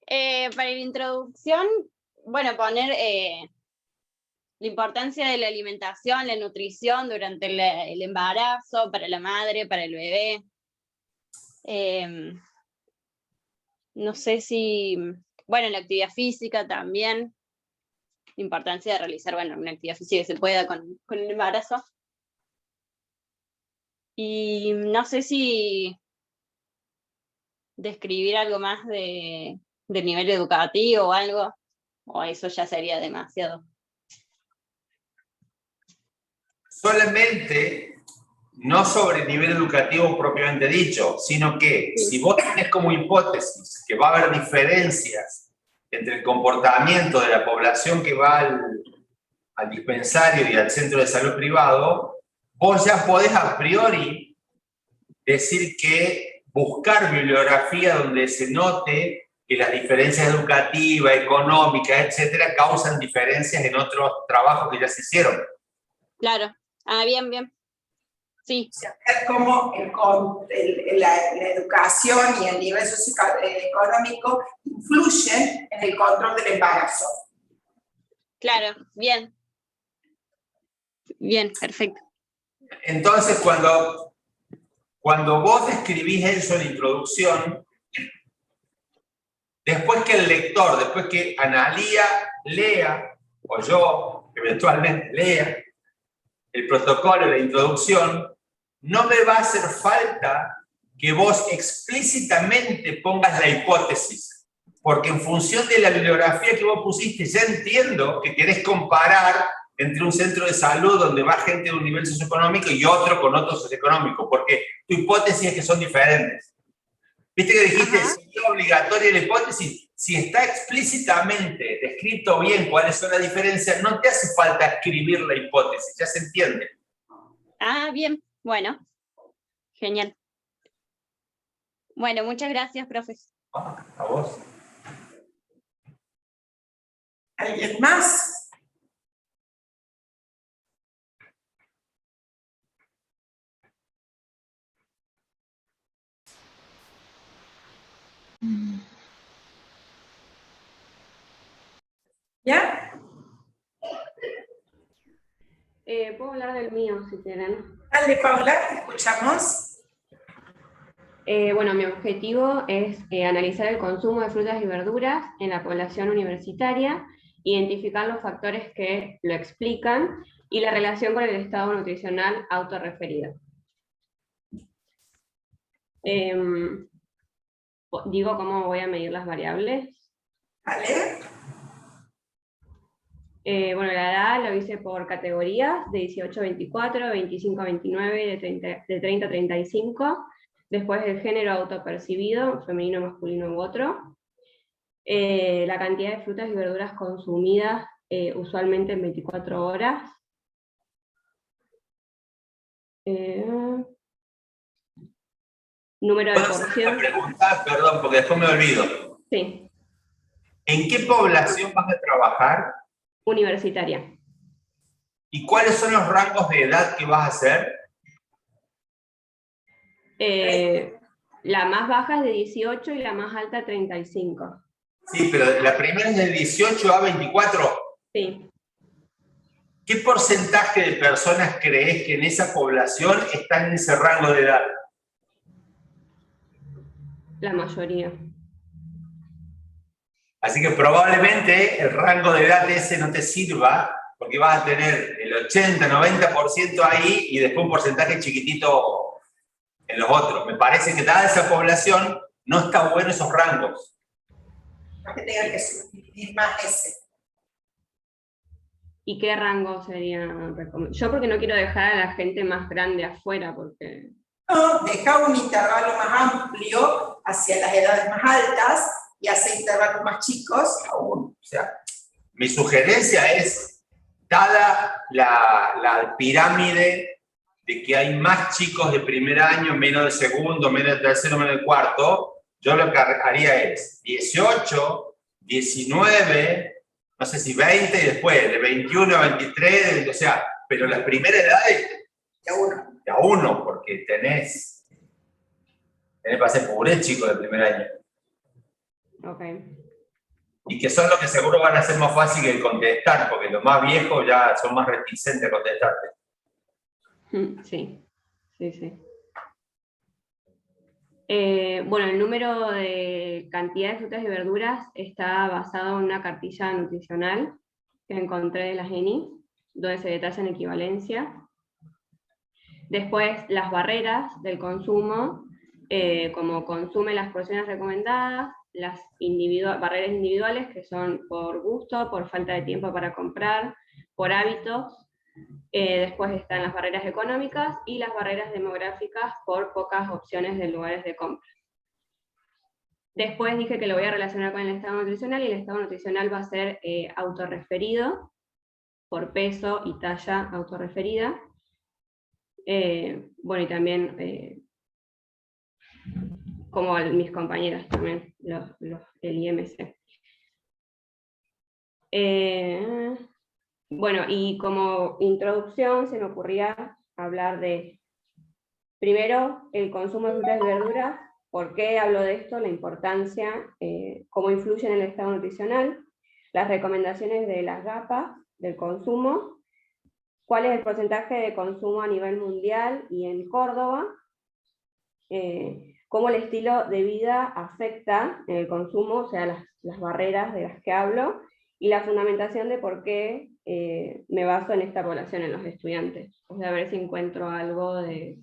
Para la introducción, bueno, poner la importancia de la alimentación, la nutrición durante el embarazo, para la madre, para el bebé. No sé si, bueno, la actividad física también, la importancia de realizar, bueno, una actividad física que se pueda con el embarazo. Y no sé si describir algo más del nivel educativo o algo, o eso ya sería demasiado. Solamente, no sobre el nivel educativo propiamente dicho, sino que si vos tenés como hipótesis que va a haber diferencias entre el comportamiento de la población que va al dispensario y al centro de salud privado, vos ya podés a priori decir que buscar bibliografía donde se note que las diferencias educativas, económicas, etcétera, causan diferencias en otros trabajos que ya se hicieron. Claro, bien, bien. Sí. O sea, ver cómo la educación y el nivel socioeconómico influyen en el control del embarazo. Claro, bien. Bien, perfecto. Entonces, cuando vos describís eso en la introducción, después que el lector, después que Analía lea, o yo eventualmente lea, el protocolo, la introducción, no me va a hacer falta que vos explícitamente pongas la hipótesis, porque en función de la bibliografía que vos pusiste, ya entiendo que querés comparar entre un centro de salud donde va gente de un nivel socioeconómico y otro con otro socioeconómico, porque tu hipótesis es que son diferentes. ¿Viste que dijiste, si es obligatoria la hipótesis? Si está explícitamente descrito bien cuáles son las diferencias, no te hace falta escribir la hipótesis, ya se entiende. Ah, bien, bueno, genial. Bueno, muchas gracias, profe. A vos. ¿Alguien más? ¿Ya? Puedo hablar del mío, si quieren. Dale, Paula, te escuchamos. Bueno, mi objetivo es analizar el consumo de frutas y verduras en la población universitaria, identificar los factores que lo explican y la relación con el estado nutricional autorreferido. Digo cómo voy a medir las variables. Vale. Bueno, la edad lo hice por categorías, de 18 a 24, 25 a 29, de 30 a 35. Después el género autopercibido, femenino, masculino u otro. La cantidad de frutas y verduras consumidas, usualmente en 24 horas. Número de porción. Preguntar, perdón, porque después me olvido. Sí. ¿En qué población vas a trabajar? Universitaria. ¿Y cuáles son los rangos de edad que vas a hacer? La más baja es de 18 y la más alta 35. Sí, pero la primera es de 18 a 24. Sí. ¿Qué porcentaje de personas crees que en esa población están en ese rango de edad? La mayoría. Así que probablemente el rango de edad ese no te sirva, porque vas a tener el 80-90% ahí y después un porcentaje chiquitito en los otros. Me parece que dada esa población no está bueno esos rangos. No que tengan que subdividir más ese. ¿Y qué rango sería recomendable? Yo porque no quiero dejar a la gente más grande afuera, porque... No, deja un intervalo más amplio hacia las edades más altas y hace intervalos más chicos aún. O sea, mi sugerencia es, dada la pirámide de que hay más chicos de primer año, menos de segundo, menos de tercero, menos de cuarto, yo lo que haría es 18, 19, no sé si 20 y después, de 21 a 23, o sea, pero las primeras edades, de a uno, porque tenés para ser pobre chicos de primer año. Ok. Y que son los que seguro van a ser más fáciles de contestar, porque los más viejos ya son más reticentes a contestarte. Sí, sí, sí. Bueno, el número de cantidad de frutas y verduras está basado en una cartilla nutricional que encontré de la GENI, donde se detallan equivalencia. Después, las barreras del consumo, como consume las porciones recomendadas, las barreras individuales, que son por gusto, por falta de tiempo para comprar, por hábitos. Después están las barreras económicas y las barreras demográficas por pocas opciones de lugares de compra. Después dije que lo voy a relacionar con el estado nutricional, y el estado nutricional va a ser autorreferido, por peso y talla autorreferida. Bueno, y también, como mis compañeras también, el IMC. Bueno, y como introducción se me ocurría hablar de, primero, el consumo de frutas y verduras. ¿Por qué hablo de esto? La importancia, cómo influye en el estado nutricional, las recomendaciones de las GAPA del consumo, cuál es el porcentaje de consumo a nivel mundial y en Córdoba, cómo el estilo de vida afecta en el consumo, o sea, las barreras de las que hablo, y la fundamentación de por qué me baso en esta población, en los estudiantes. O sea, a ver si encuentro algo de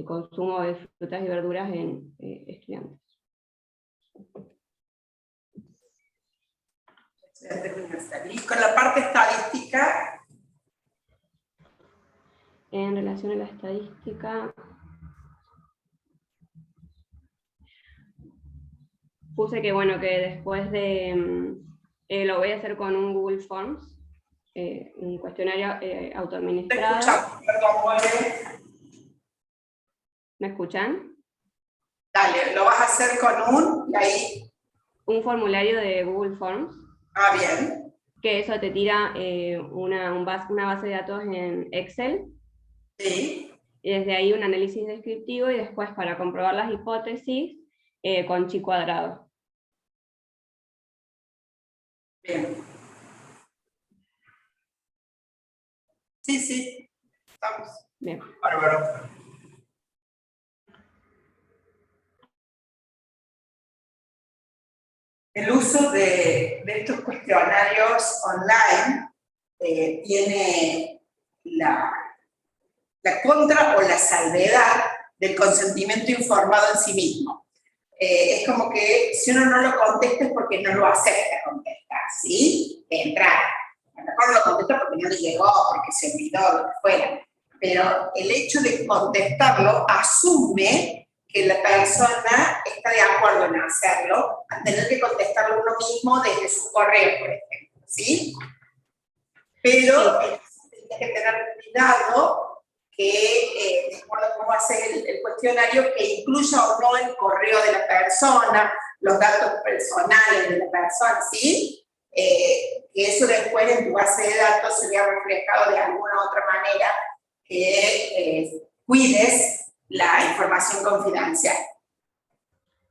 consumo de frutas y verduras en estudiantes. Y con la parte estadística. En relación a la estadística, puse que bueno, que después de, lo voy a hacer con un Google Forms, un cuestionario autoadministrado. ¿Me escuchan? Dale, lo vas a hacer con un formulario de Google Forms. Ah, bien. Que eso te tira una base de datos en Excel. Sí. Y desde ahí un análisis descriptivo, y después para comprobar las hipótesis con chi cuadrado. Bien. Sí, estamos. Bien. Bárbaro. El uso de estos cuestionarios online tiene la contra o la salvedad del consentimiento informado en sí mismo. Es como que si uno no lo contesta es porque no lo acepta contestar, ¿sí? De entrada. A lo mejor no lo contesta porque no le llegó, porque se olvidó, lo que fuera. Pero el hecho de contestarlo asume que la persona está de acuerdo en hacerlo, a tener que contestarlo uno mismo desde su correo, por ejemplo, ¿sí? Pero hay que tener cuidado que, de acuerdo a cómo hacer el cuestionario, que incluya o no el correo de la persona, los datos personales de la persona, ¿sí? Que eso después en tu base de datos se vea reflejado de alguna otra manera, que cuides la información confidencial.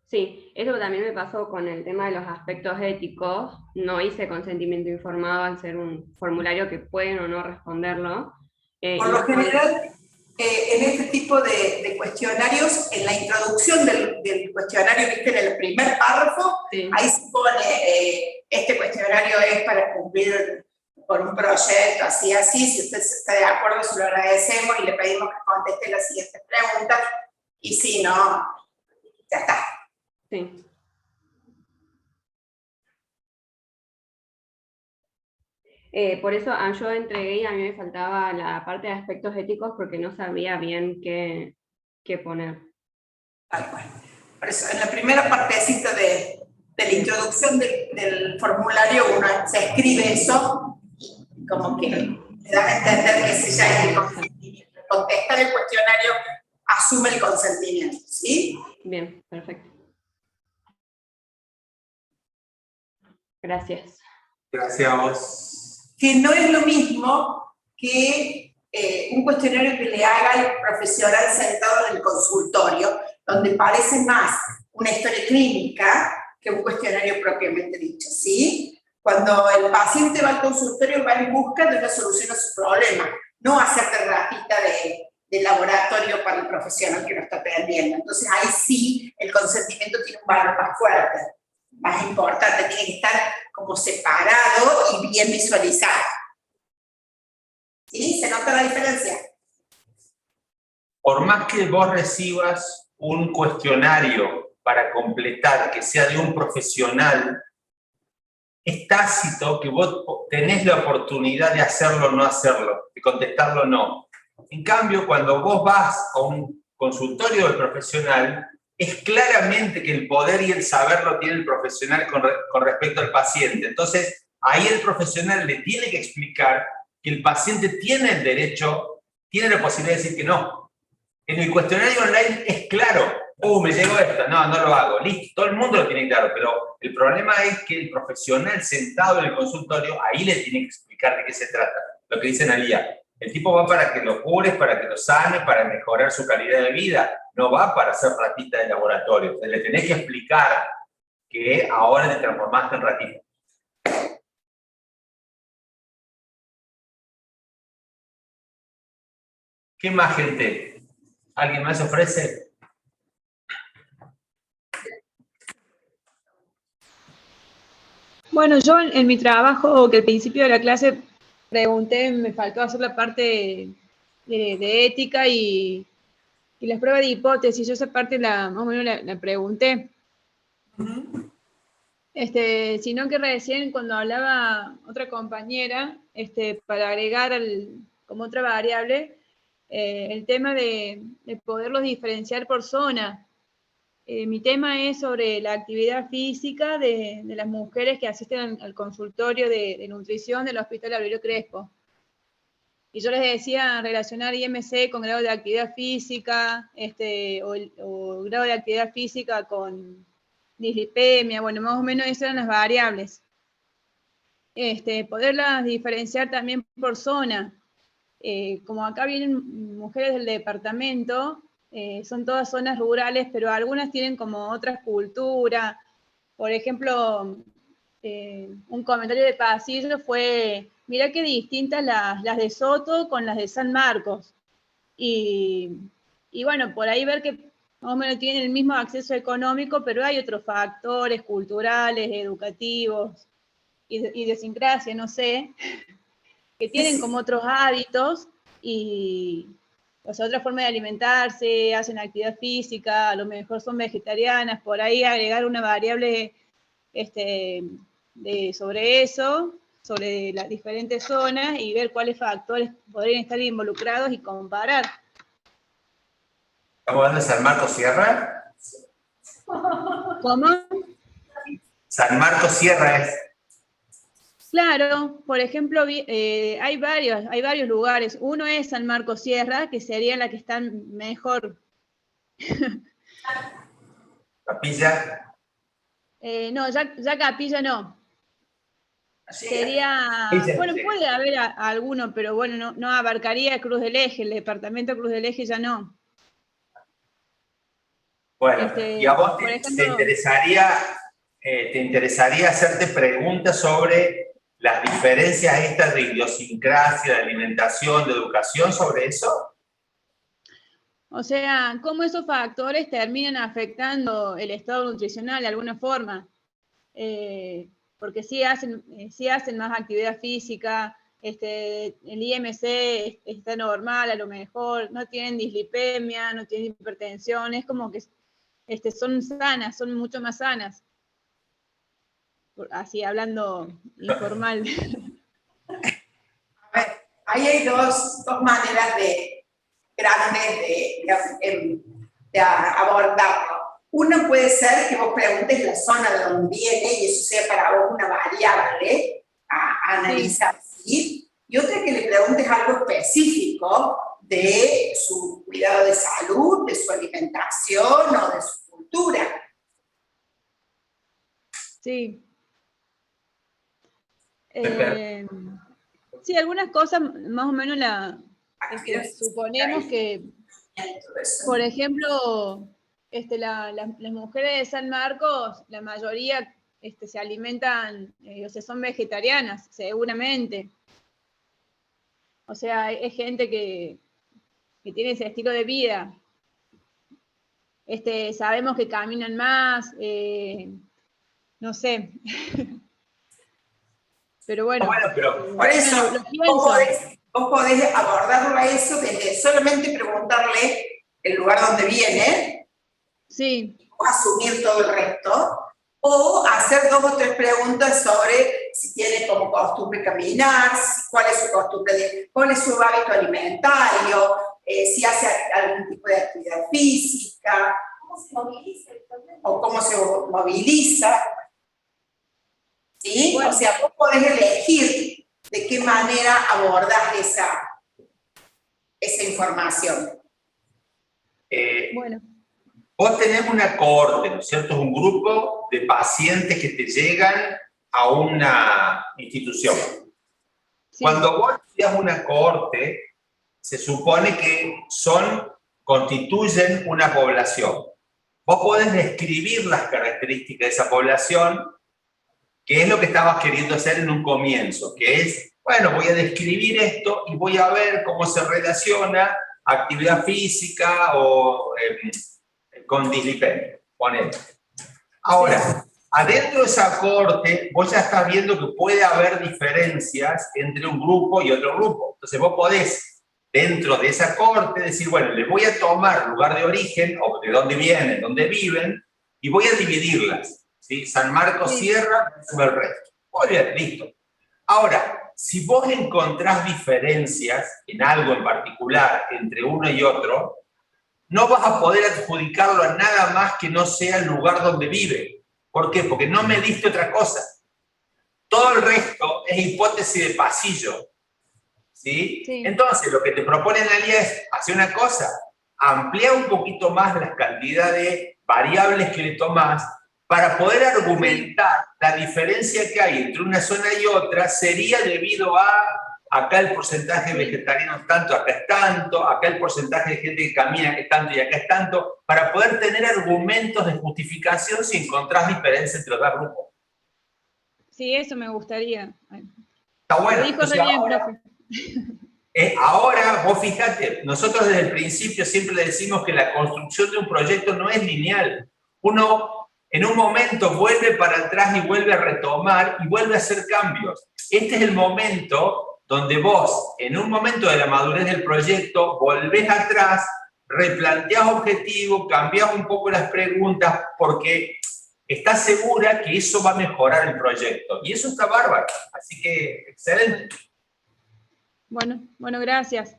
Sí, eso también me pasó con el tema de los aspectos éticos. No hice consentimiento informado al ser un formulario que pueden o no responderlo. Por lo general, en este tipo de cuestionarios, en la introducción del cuestionario, viste, en el primer párrafo, Sí. ahí se pone, este cuestionario es para cumplir por un proyecto, así, si usted está de acuerdo, se lo agradecemos y le pedimos que conteste las siguientes preguntas, y si no, ya está. Sí. Por eso yo entregué y a mí me faltaba la parte de aspectos éticos porque no sabía bien qué poner. Tal cual. Por eso, en la primera partecita de la introducción del formulario, uno se escribe eso, y como que le da a entender que ese ya es el consentimiento. Contestar el cuestionario asume el consentimiento, ¿sí? Bien, perfecto. Gracias. Gracias a vos. Que no es lo mismo que un cuestionario que le haga el profesional sentado en el consultorio, donde parece más una historia clínica que un cuestionario propiamente dicho, ¿sí? Cuando el paciente va al consultorio va en busca de una solución a su problema, no a ser terapista de laboratorio para el profesional que lo está atendiendo. Entonces ahí sí el consentimiento tiene un valor más fuerte, más importante, tiene que estar como separado y bien visualizado. ¿Sí? ¿Se nota la diferencia? Por más que vos recibas un cuestionario para completar que sea de un profesional, es tácito que vos tenés la oportunidad de hacerlo o no hacerlo, de contestarlo o no. En cambio, cuando vos vas a un consultorio del profesional, es claramente que el poder y el saber lo tiene el profesional con respecto al paciente. Entonces, ahí el profesional le tiene que explicar que el paciente tiene el derecho, tiene la posibilidad de decir que no. En el cuestionario online es claro, me llegó esto, no lo hago, listo, todo el mundo lo tiene claro, pero el problema es que el profesional sentado en el consultorio, ahí le tiene que explicar de qué se trata, lo que dice Analía. El tipo va para que lo cures, para que lo sane, para mejorar su calidad de vida, no va para ser ratita de laboratorio. Entonces, le tenés que explicar que ahora te transformaste en ratita. ¿Qué más, gente? ¿Alguien más ofrece? Bueno, yo en mi trabajo, que al principio de la clase pregunté, me faltó hacer la parte de ética y las pruebas de hipótesis, yo esa parte más o menos la pregunté. Sino que recién cuando hablaba otra compañera, para agregar como otra variable, el tema de poderlos diferenciar por zona. Mi tema es sobre la actividad física de las mujeres que asisten al consultorio de nutrición del Hospital Aurelio Crespo. Y yo les decía relacionar IMC con grado de actividad física, o grado de actividad física con dislipemia, bueno, más o menos esas eran las variables. Poderlas diferenciar también por zona. Como acá vienen mujeres del departamento, son todas zonas rurales, pero algunas tienen como otras culturas. Por ejemplo, un comentario de pasillo fue, mirá qué distintas las de Soto con las de San Marcos. Y bueno, por ahí ver que más o menos tienen el mismo acceso económico, pero hay otros factores culturales, educativos y de idiosincrasia, no sé, que tienen como otros hábitos y otra forma de alimentarse, hacen actividad física, a lo mejor son vegetarianas, por ahí agregar una variable sobre eso, sobre las diferentes zonas y ver cuáles factores podrían estar involucrados y comparar. ¿Estamos hablando de San Marcos Sierra? ¿Cómo? San Marcos Sierra es. Claro, por ejemplo, hay varios lugares. Uno es San Marcos Sierra, que sería la que está mejor. ¿Capilla? No, ya Capilla no. Sería, bueno, puede haber alguno, pero bueno, no abarcaría Cruz del Eje, el departamento Cruz del Eje ya no. Bueno, ¿y a vos te interesaría hacerte preguntas sobre las diferencias estas de idiosincrasia, de alimentación, de educación, sobre eso? O sea, cómo esos factores terminan afectando el estado nutricional de alguna forma. Porque sí hacen más actividad física, el IMC está normal a lo mejor, no tienen dislipemia, no tienen hipertensión, es como que son sanas, son mucho más sanas. Así hablando informal. A ver, ahí hay dos maneras grandes de abordarlo. Una puede ser que vos preguntes la zona de donde viene y eso sea para vos una variable a analizar, ¿sí? Y otra que le preguntes algo específico de su cuidado de salud, de su alimentación o de su cultura. Sí. Sí, algunas cosas más o menos suponemos que, por ejemplo, las mujeres de San Marcos, la mayoría se alimentan, o sea, son vegetarianas, seguramente. O sea, es gente que tiene ese estilo de vida. Sabemos que caminan más, no sé. Pero bueno, pero por eso vos podés abordarlo a eso desde solamente preguntarle el lugar donde viene, sí, o asumir todo el resto, o hacer 2 o 3 preguntas sobre si tiene como costumbre caminar, cuál es su costumbre, cuál es su hábito alimentario, si hace algún tipo de actividad física, ¿Cómo se moviliza? o cómo se moviliza. ¿Sí? Bueno. O sea, vos podés elegir de qué manera abordás esa información. Bueno. Vos tenés una cohorte, ¿no es cierto? Es un grupo de pacientes que te llegan a una institución. Sí. Cuando vos estudias una cohorte, se supone que constituyen una población. Vos podés describir las características de esa población, que es lo que estabas queriendo hacer en un comienzo, que es, bueno, voy a describir esto y voy a ver cómo se relaciona actividad física o con dislipemia, ponele. Ahora, adentro de esa cohorte, vos ya estás viendo que puede haber diferencias entre un grupo y otro grupo. Entonces vos podés, dentro de esa cohorte, decir, bueno, les voy a tomar lugar de origen, o de dónde vienen, dónde viven, y voy a dividirlas. ¿Sí? San Marcos Sierra versus el resto. Muy bien, listo. Ahora, si vos encontrás diferencias en algo en particular entre uno y otro, no vas a poder adjudicarlo a nada más que no sea el lugar donde vive. ¿Por qué? Porque no me diste otra cosa. Todo el resto es hipótesis de pasillo. ¿Sí? Sí. Entonces, lo que te propone la guía es hacer una cosa, ampliar un poquito más la cantidad de variables que le tomás para poder argumentar la diferencia que hay entre una zona y otra sería debido a acá el porcentaje de vegetarianos tanto, acá es tanto, acá el porcentaje de gente que camina es tanto y acá es tanto, para poder tener argumentos de justificación si encontrás diferencias entre los dos grupos. Sí, eso me gustaría. Está bueno. Lo dijo re bien, profe. Ahora, vos fíjate, nosotros desde el principio siempre le decimos que la construcción de un proyecto no es lineal. Uno en un momento vuelve para atrás y vuelve a retomar y vuelve a hacer cambios. Este es el momento donde vos, en un momento de la madurez del proyecto, volvés atrás, replanteás objetivos, cambiás un poco las preguntas, porque estás segura que eso va a mejorar el proyecto. Y eso está bárbaro. Así que, excelente. Bueno, gracias.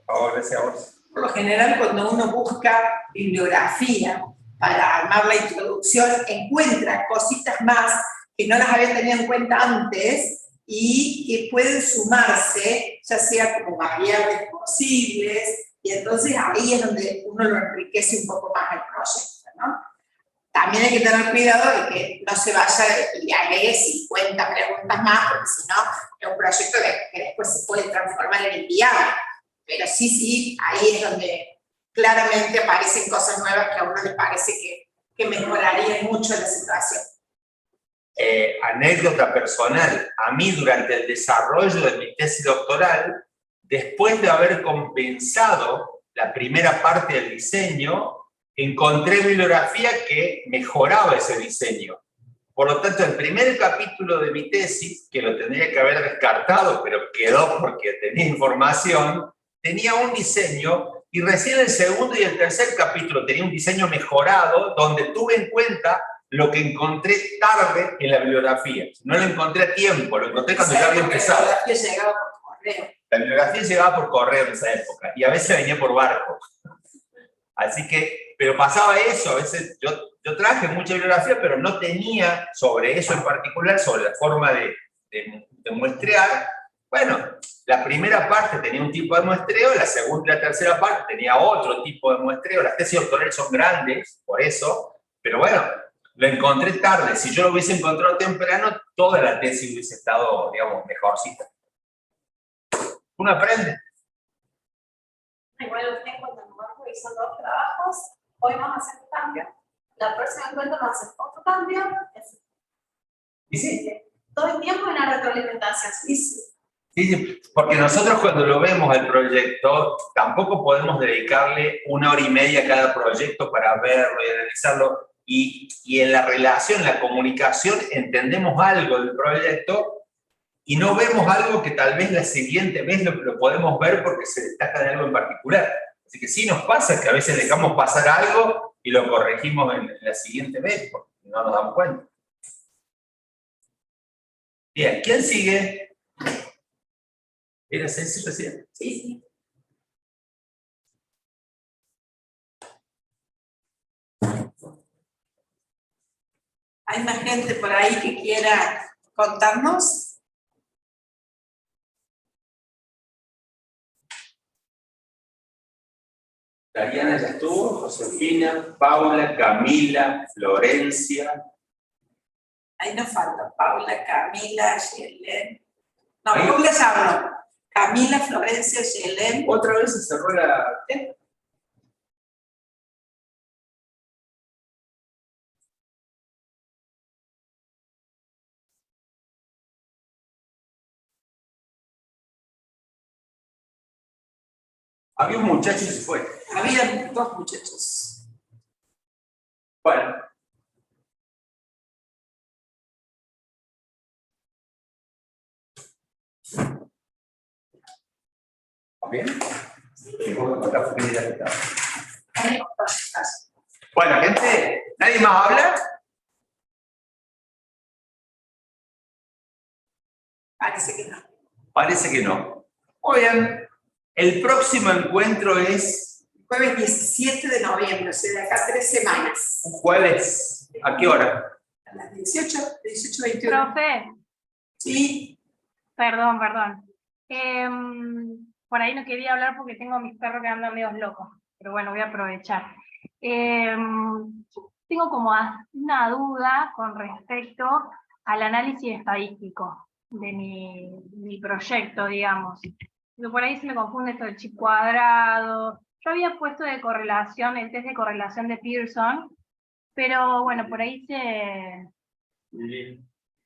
Por favor, gracias a vos. Por lo general, cuando uno busca bibliografía para armar la introducción, encuentra cositas más que no las había tenido en cuenta antes y que pueden sumarse, ya sea como variables posibles, y entonces ahí es donde uno lo enriquece un poco más el proyecto, ¿no? También hay que tener cuidado de que no se vaya y agregue 50 preguntas más, porque si no, es un proyecto que después se puede transformar en inviable. Pero sí, ahí es donde claramente aparecen cosas nuevas que a uno le parece que mejorarían mucho la situación. Anécdota personal, a mí durante el desarrollo de mi tesis doctoral, después de haber compensado la primera parte del diseño, encontré bibliografía que mejoraba ese diseño. Por lo tanto, el primer capítulo de mi tesis, que lo tendría que haber descartado, pero quedó porque tenía información, tenía un diseño, y recién el segundo y el tercer capítulo tenía un diseño mejorado, donde tuve en cuenta lo que encontré tarde en la bibliografía. No lo encontré a tiempo, lo encontré cuando ya había empezado. La bibliografía llegaba por correo. La bibliografía llegaba por correo en esa época, y a veces venía por barco. Así que, pero pasaba eso, a veces yo traje mucha bibliografía, pero no tenía sobre eso en particular, sobre la forma de muestrear. Bueno, la primera parte tenía un tipo de muestreo, la segunda y la tercera parte tenía otro tipo de muestreo. Las tesis doctorales son grandes, por eso, pero bueno, lo encontré tarde. Si yo lo hubiese encontrado temprano, toda la tesis hubiese estado, digamos, mejorcita. Uno aprende. Igual usted cuando nos va revisando los trabajos, hoy vamos a hacer un cambio, la próxima encuentro vamos a hacer otro cambio, Y sí. todo el tiempo hay una retroalimentación. Sí, porque nosotros cuando lo vemos al proyecto, tampoco podemos dedicarle 1 hora y media a cada proyecto para verlo y analizarlo, y en la relación, la comunicación, entendemos algo del proyecto, y no vemos algo que tal vez la siguiente vez lo podemos ver porque se destaca de algo en particular. Así que sí nos pasa que a veces dejamos pasar algo y lo corregimos en la siguiente vez, porque no nos damos cuenta. Bien, ¿quién sigue? ¿Era Ceci recién? Sí. ¿Hay más gente por ahí que quiera contarnos? Dariana ya estuvo, Josefina, Paula, Camila, Florencia. Ahí nos falta Paula, Camila, Yelén. No, Ahí. Paula ya habló. Camila, Florencia, Yelén. Otra vez se cerró la... Había un muchacho y se fue. Había 2 muchachos. Bueno. ¿Bien? Sí. Bueno, gente, ¿nadie más habla? Parece que no. Parece que no. Muy bien. El próximo encuentro es Jueves 17 de noviembre, o sea, de acá 3 semanas. un jueves. ¿A qué hora? A las 18:21. Profe, Sí. perdón. Por ahí no quería hablar porque tengo a mis perros que andan medio locos, pero bueno, voy a aprovechar. Tengo como una duda con respecto al análisis estadístico de mi proyecto, digamos. Porque por ahí se me confunde esto del chip cuadrado. Yo había puesto de correlación, el test de correlación de Pearson, pero bueno, por ahí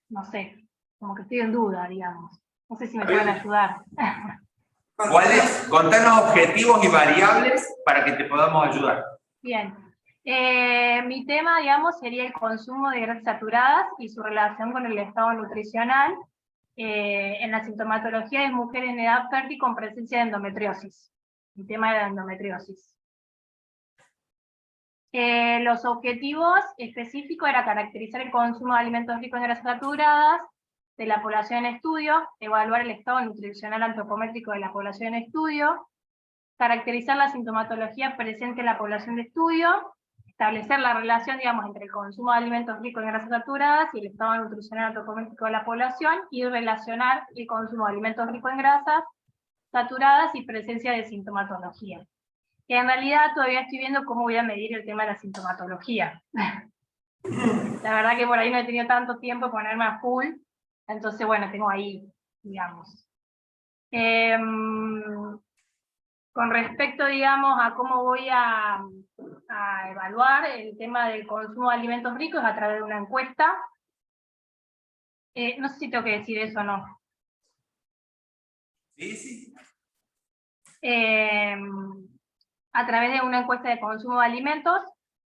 no sé, como que estoy en duda, digamos. No sé si me pueden ayudar. ¿Cuáles? Contanos objetivos y variables para que te podamos ayudar. Bien. Mi tema, digamos, sería el consumo de grasas saturadas y su relación con el estado nutricional en la sintomatología de mujeres en edad fértil con presencia de endometriosis. Mi tema era endometriosis. Los objetivos específicos era caracterizar el consumo de alimentos ricos en grasas saturadas de la población en estudio, evaluar el estado nutricional antropométrico de la población en estudio, caracterizar la sintomatología presente en la población de estudio, establecer la relación, digamos, entre el consumo de alimentos ricos en grasas saturadas y el estado nutricional antropométrico de la población, y relacionar el consumo de alimentos ricos en grasas saturadas y presencia de sintomatología. Que en realidad todavía estoy viendo cómo voy a medir el tema de la sintomatología. La verdad que por ahí no he tenido tanto tiempo de ponerme a full, entonces bueno, tengo ahí, digamos. Con respecto, digamos, a cómo voy a evaluar el tema del consumo de alimentos ricos a través de una encuesta. No sé si tengo que decir eso o no. Sí. a través de una encuesta de consumo de alimentos,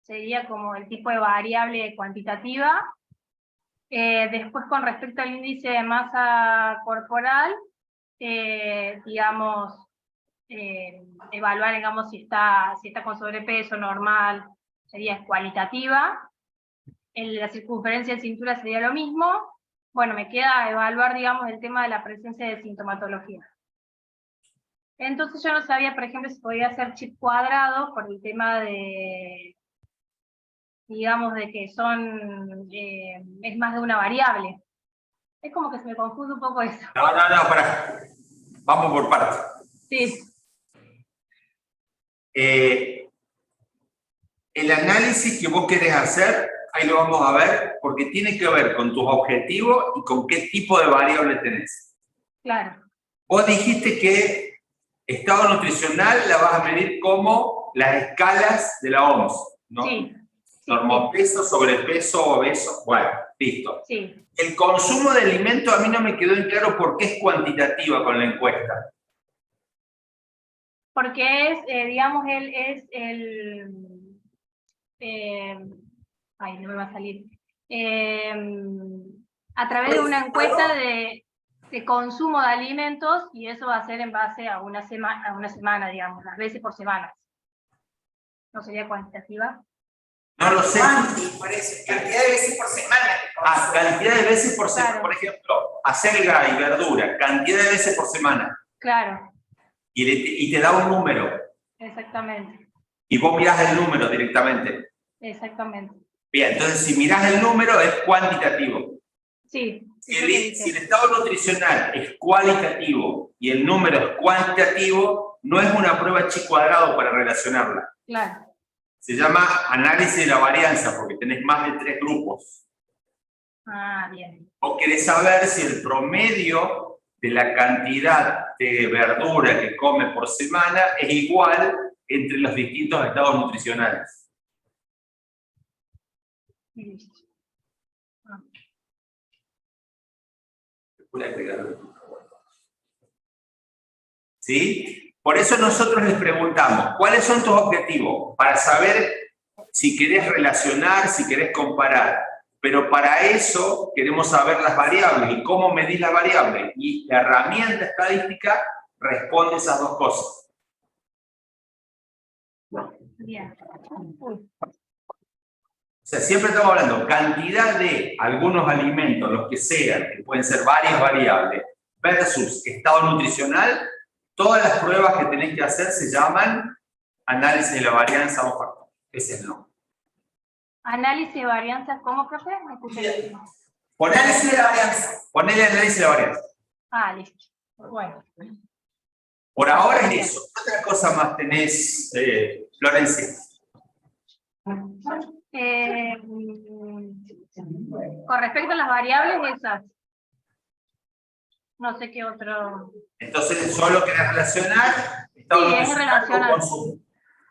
sería como el tipo de variable cuantitativa. Después, con respecto al índice de masa corporal, digamos, evaluar, digamos, si está con sobrepeso normal, sería cualitativa. La circunferencia de cintura sería lo mismo. Bueno, me queda evaluar, digamos, el tema de la presencia de sintomatología. Entonces yo no sabía, por ejemplo, si podía hacer chip cuadrado por el tema de, digamos, de que son, es más de una variable. Es como que se me confunde un poco eso. No, pará. Vamos por partes. Sí. El análisis que vos querés hacer, ahí lo vamos a ver, porque tiene que ver con tus objetivos y con qué tipo de variable tenés. Claro. Vos dijiste que estado nutricional la vas a medir como las escalas de la OMS, ¿no? Sí. Normopeso, sobrepeso, obeso, bueno, listo. Sí. El consumo de alimentos a mí no me quedó en claro por qué es cuantitativa con la encuesta. Porque es, digamos, él es el... ay, no me va a salir. A través de una encuesta de consumo de alimentos, y eso va a ser en base a una semana, digamos, las veces por semana. ¿No sería cuantitativa? No lo sé. Por eso, cantidad de veces por semana. Cantidad de veces por semana. Claro. Por ejemplo, acelga y verdura, cantidad de veces por semana. Claro. Y te da un número. Exactamente. Y vos mirás el número directamente. Exactamente. Bien, entonces si mirás el número es cuantitativo. Sí. Si el estado nutricional es cualitativo y el número es cuantitativo, no es una prueba chi cuadrado para relacionarla. Claro. Se llama análisis de la varianza porque tenés más de 3 grupos. Ah, bien. O querés saber si el promedio de la cantidad de verdura que come por semana es igual entre los distintos estados nutricionales. Listo. Ah. ¿Sí? Por eso nosotros les preguntamos, ¿cuáles son tus objetivos? Para saber si querés relacionar, si querés comparar. Pero para eso queremos saber las variables y cómo medir las variables. Y la herramienta estadística responde esas dos cosas. Bien. O sea, siempre estamos hablando cantidad de algunos alimentos, los que sean, que pueden ser varias variables, versus estado nutricional. Todas las pruebas que tenés que hacer se llaman análisis de la varianza o factor. Ese es el nombre. Análisis de varianzas, ¿cómo, profe? Me escuché. Análisis de la varianza. Ponele análisis de la varianza. Ah, listo. Bueno. Por ahora es eso. ¿Otra cosa más tenés, Florencia? Con respecto a las variables, esas. No sé qué otro. Entonces, solo querés relacionar estado Sí, es nutricional relacionar.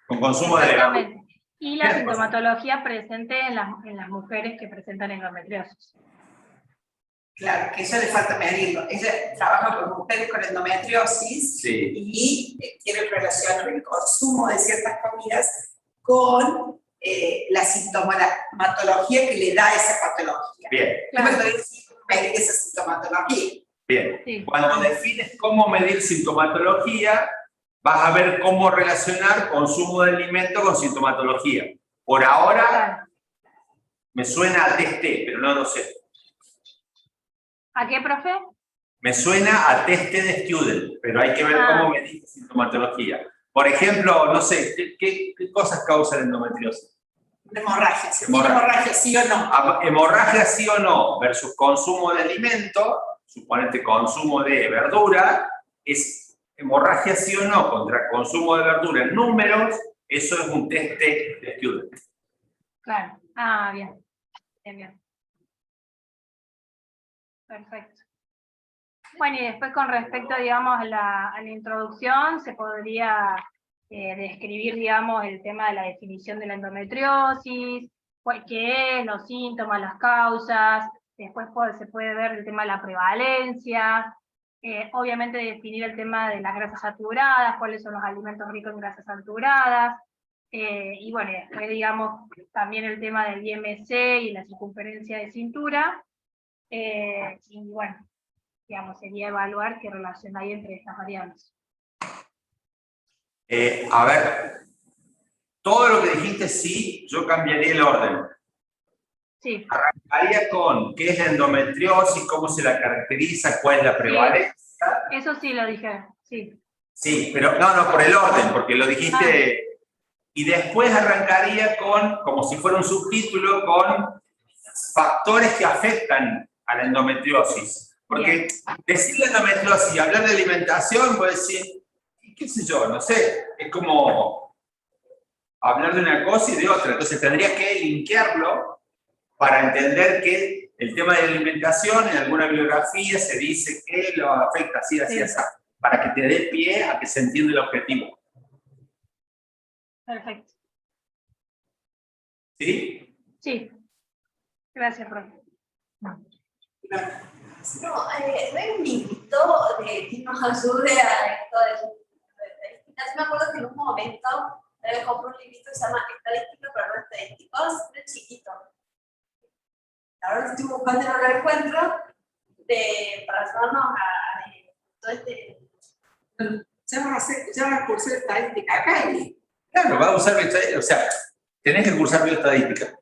con consumo de grasa. Exactamente. Y la sintomatología presente en las mujeres que presentan endometriosis. Claro, que eso le falta medirlo. Ella trabaja con mujeres con endometriosis Sí. y quiere relacionar el consumo de ciertas comidas con la sintomatología que le da esa patología. Bien. Claro. Medir esa sintomatología. Bien. Sí. Cuando defines cómo medir sintomatología, vas a ver cómo relacionar consumo de alimento con sintomatología. Por ahora, Claro. me suena a testé, pero no lo sé. ¿A qué, profe? Me suena a testé de student, pero hay que ver cómo medir sintomatología. Por ejemplo, no sé, ¿qué cosas causan endometriosis? Una hemorragia. ¿Se tiene hemorragia sí o no? Hemorragia sí o no, versus consumo de alimento, suponete consumo de verdura, es hemorragia sí o no contra consumo de verdura en números, eso es un test de student. Claro. Ah, bien. Bien, bien. Perfecto. Bueno, y después con respecto, digamos, a la introducción, se podría describir, digamos, el tema de la definición de la endometriosis, qué es, los síntomas, las causas, después se puede ver el tema de la prevalencia, Obviamente definir el tema de las grasas saturadas, cuáles son los alimentos ricos en grasas saturadas, y bueno, después digamos también el tema del IMC y la circunferencia de cintura, y bueno, digamos, sería evaluar qué relación hay entre estas variables. A ver, todo lo que dijiste sí, yo cambiaría el orden. Sí. Arrancaría con qué es la endometriosis, cómo se la caracteriza, cuál es la prevalencia. Eso sí lo dije, sí. Sí, pero no, por el orden, porque lo dijiste. Y después arrancaría con, como si fuera un subtítulo, con factores que afectan a la endometriosis. Porque decir la endometriosis y hablar de alimentación, puede decir, qué sé yo, no sé, es como hablar de una cosa y de otra. Entonces tendría que linkearlo para entender que el tema de la alimentación en alguna bibliografía se dice que lo afecta así, así, así, para que te dé pie a que se entienda el objetivo. Perfecto. ¿Sí? Sí. Gracias, profe. No, me invitó de que nos ayude a esto de estadísticas. Me acuerdo que en un momento compré un librito que se llama Estadística para no estadísticos, pero chiquito. Ahora estoy buscando y no lo encuentro para ayudarnos a todo este... Ya va a cursar estadística acá. Claro, va a usar bioestadística, o sea, tenés que cursar bioestadística.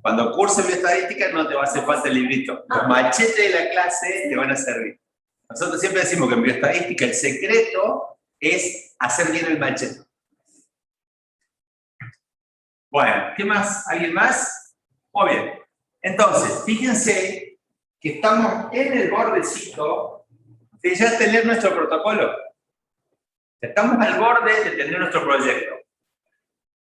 Cuando curses bioestadística no te va a hacer falta el librito. Los machetes de la clase te van a servir. Nosotros siempre decimos que en bioestadística el secreto es hacer bien el machete. Bueno, ¿qué más? ¿Alguien más? Muy bien. Entonces, fíjense que estamos en el bordecito de ya tener nuestro protocolo. Estamos al borde de tener nuestro proyecto.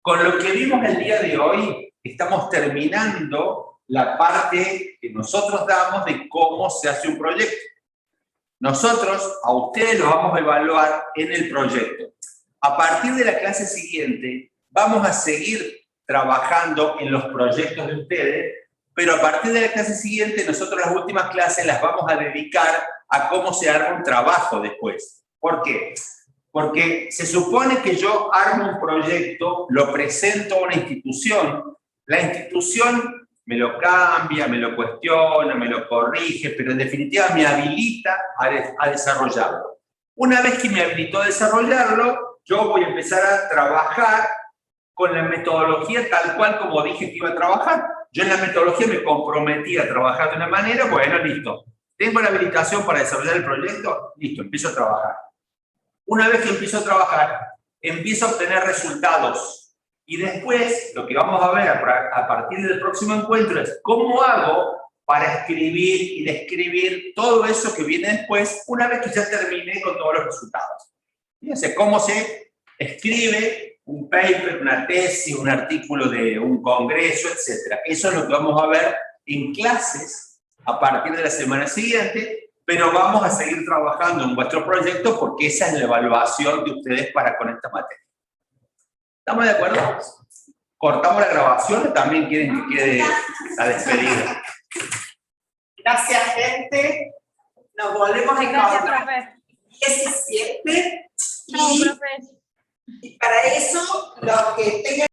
Con lo que vimos el día de hoy, estamos terminando la parte que nosotros damos de cómo se hace un proyecto. Nosotros a ustedes lo vamos a evaluar en el proyecto. A partir de la clase siguiente, vamos a seguir trabajando en los proyectos de ustedes, pero a partir de la clase siguiente, nosotros las últimas clases las vamos a dedicar a cómo se arma un trabajo después. ¿Por qué? Porque se supone que yo armo un proyecto, lo presento a una institución, la institución me lo cambia, me lo cuestiona, me lo corrige, pero en definitiva me habilita a desarrollarlo. Una vez que me habilitó a desarrollarlo, yo voy a empezar a trabajar con la metodología tal cual como dije que iba a trabajar. Yo en la metodología me comprometí a trabajar de una manera, bueno, listo. ¿Tengo la habilitación para desarrollar el proyecto? Listo, empiezo a trabajar. Una vez que empiezo a trabajar, empiezo a obtener resultados. Y después, lo que vamos a ver a partir del próximo encuentro es cómo hago para escribir y describir todo eso que viene después, una vez que ya terminé con todos los resultados. Fíjense cómo se escribe un paper, una tesis, un artículo de un congreso, etc. Eso es lo que vamos a ver en clases a partir de la semana siguiente, pero vamos a seguir trabajando en vuestro proyecto porque esa es la evaluación de ustedes para con esta materia. ¿Estamos de acuerdo? ¿Cortamos la grabación o también quieren que quede la despedida? Gracias, gente. Nos volvemos a Gracias, encontrar profe. 17. Chao, profe. Y para eso, los que tengan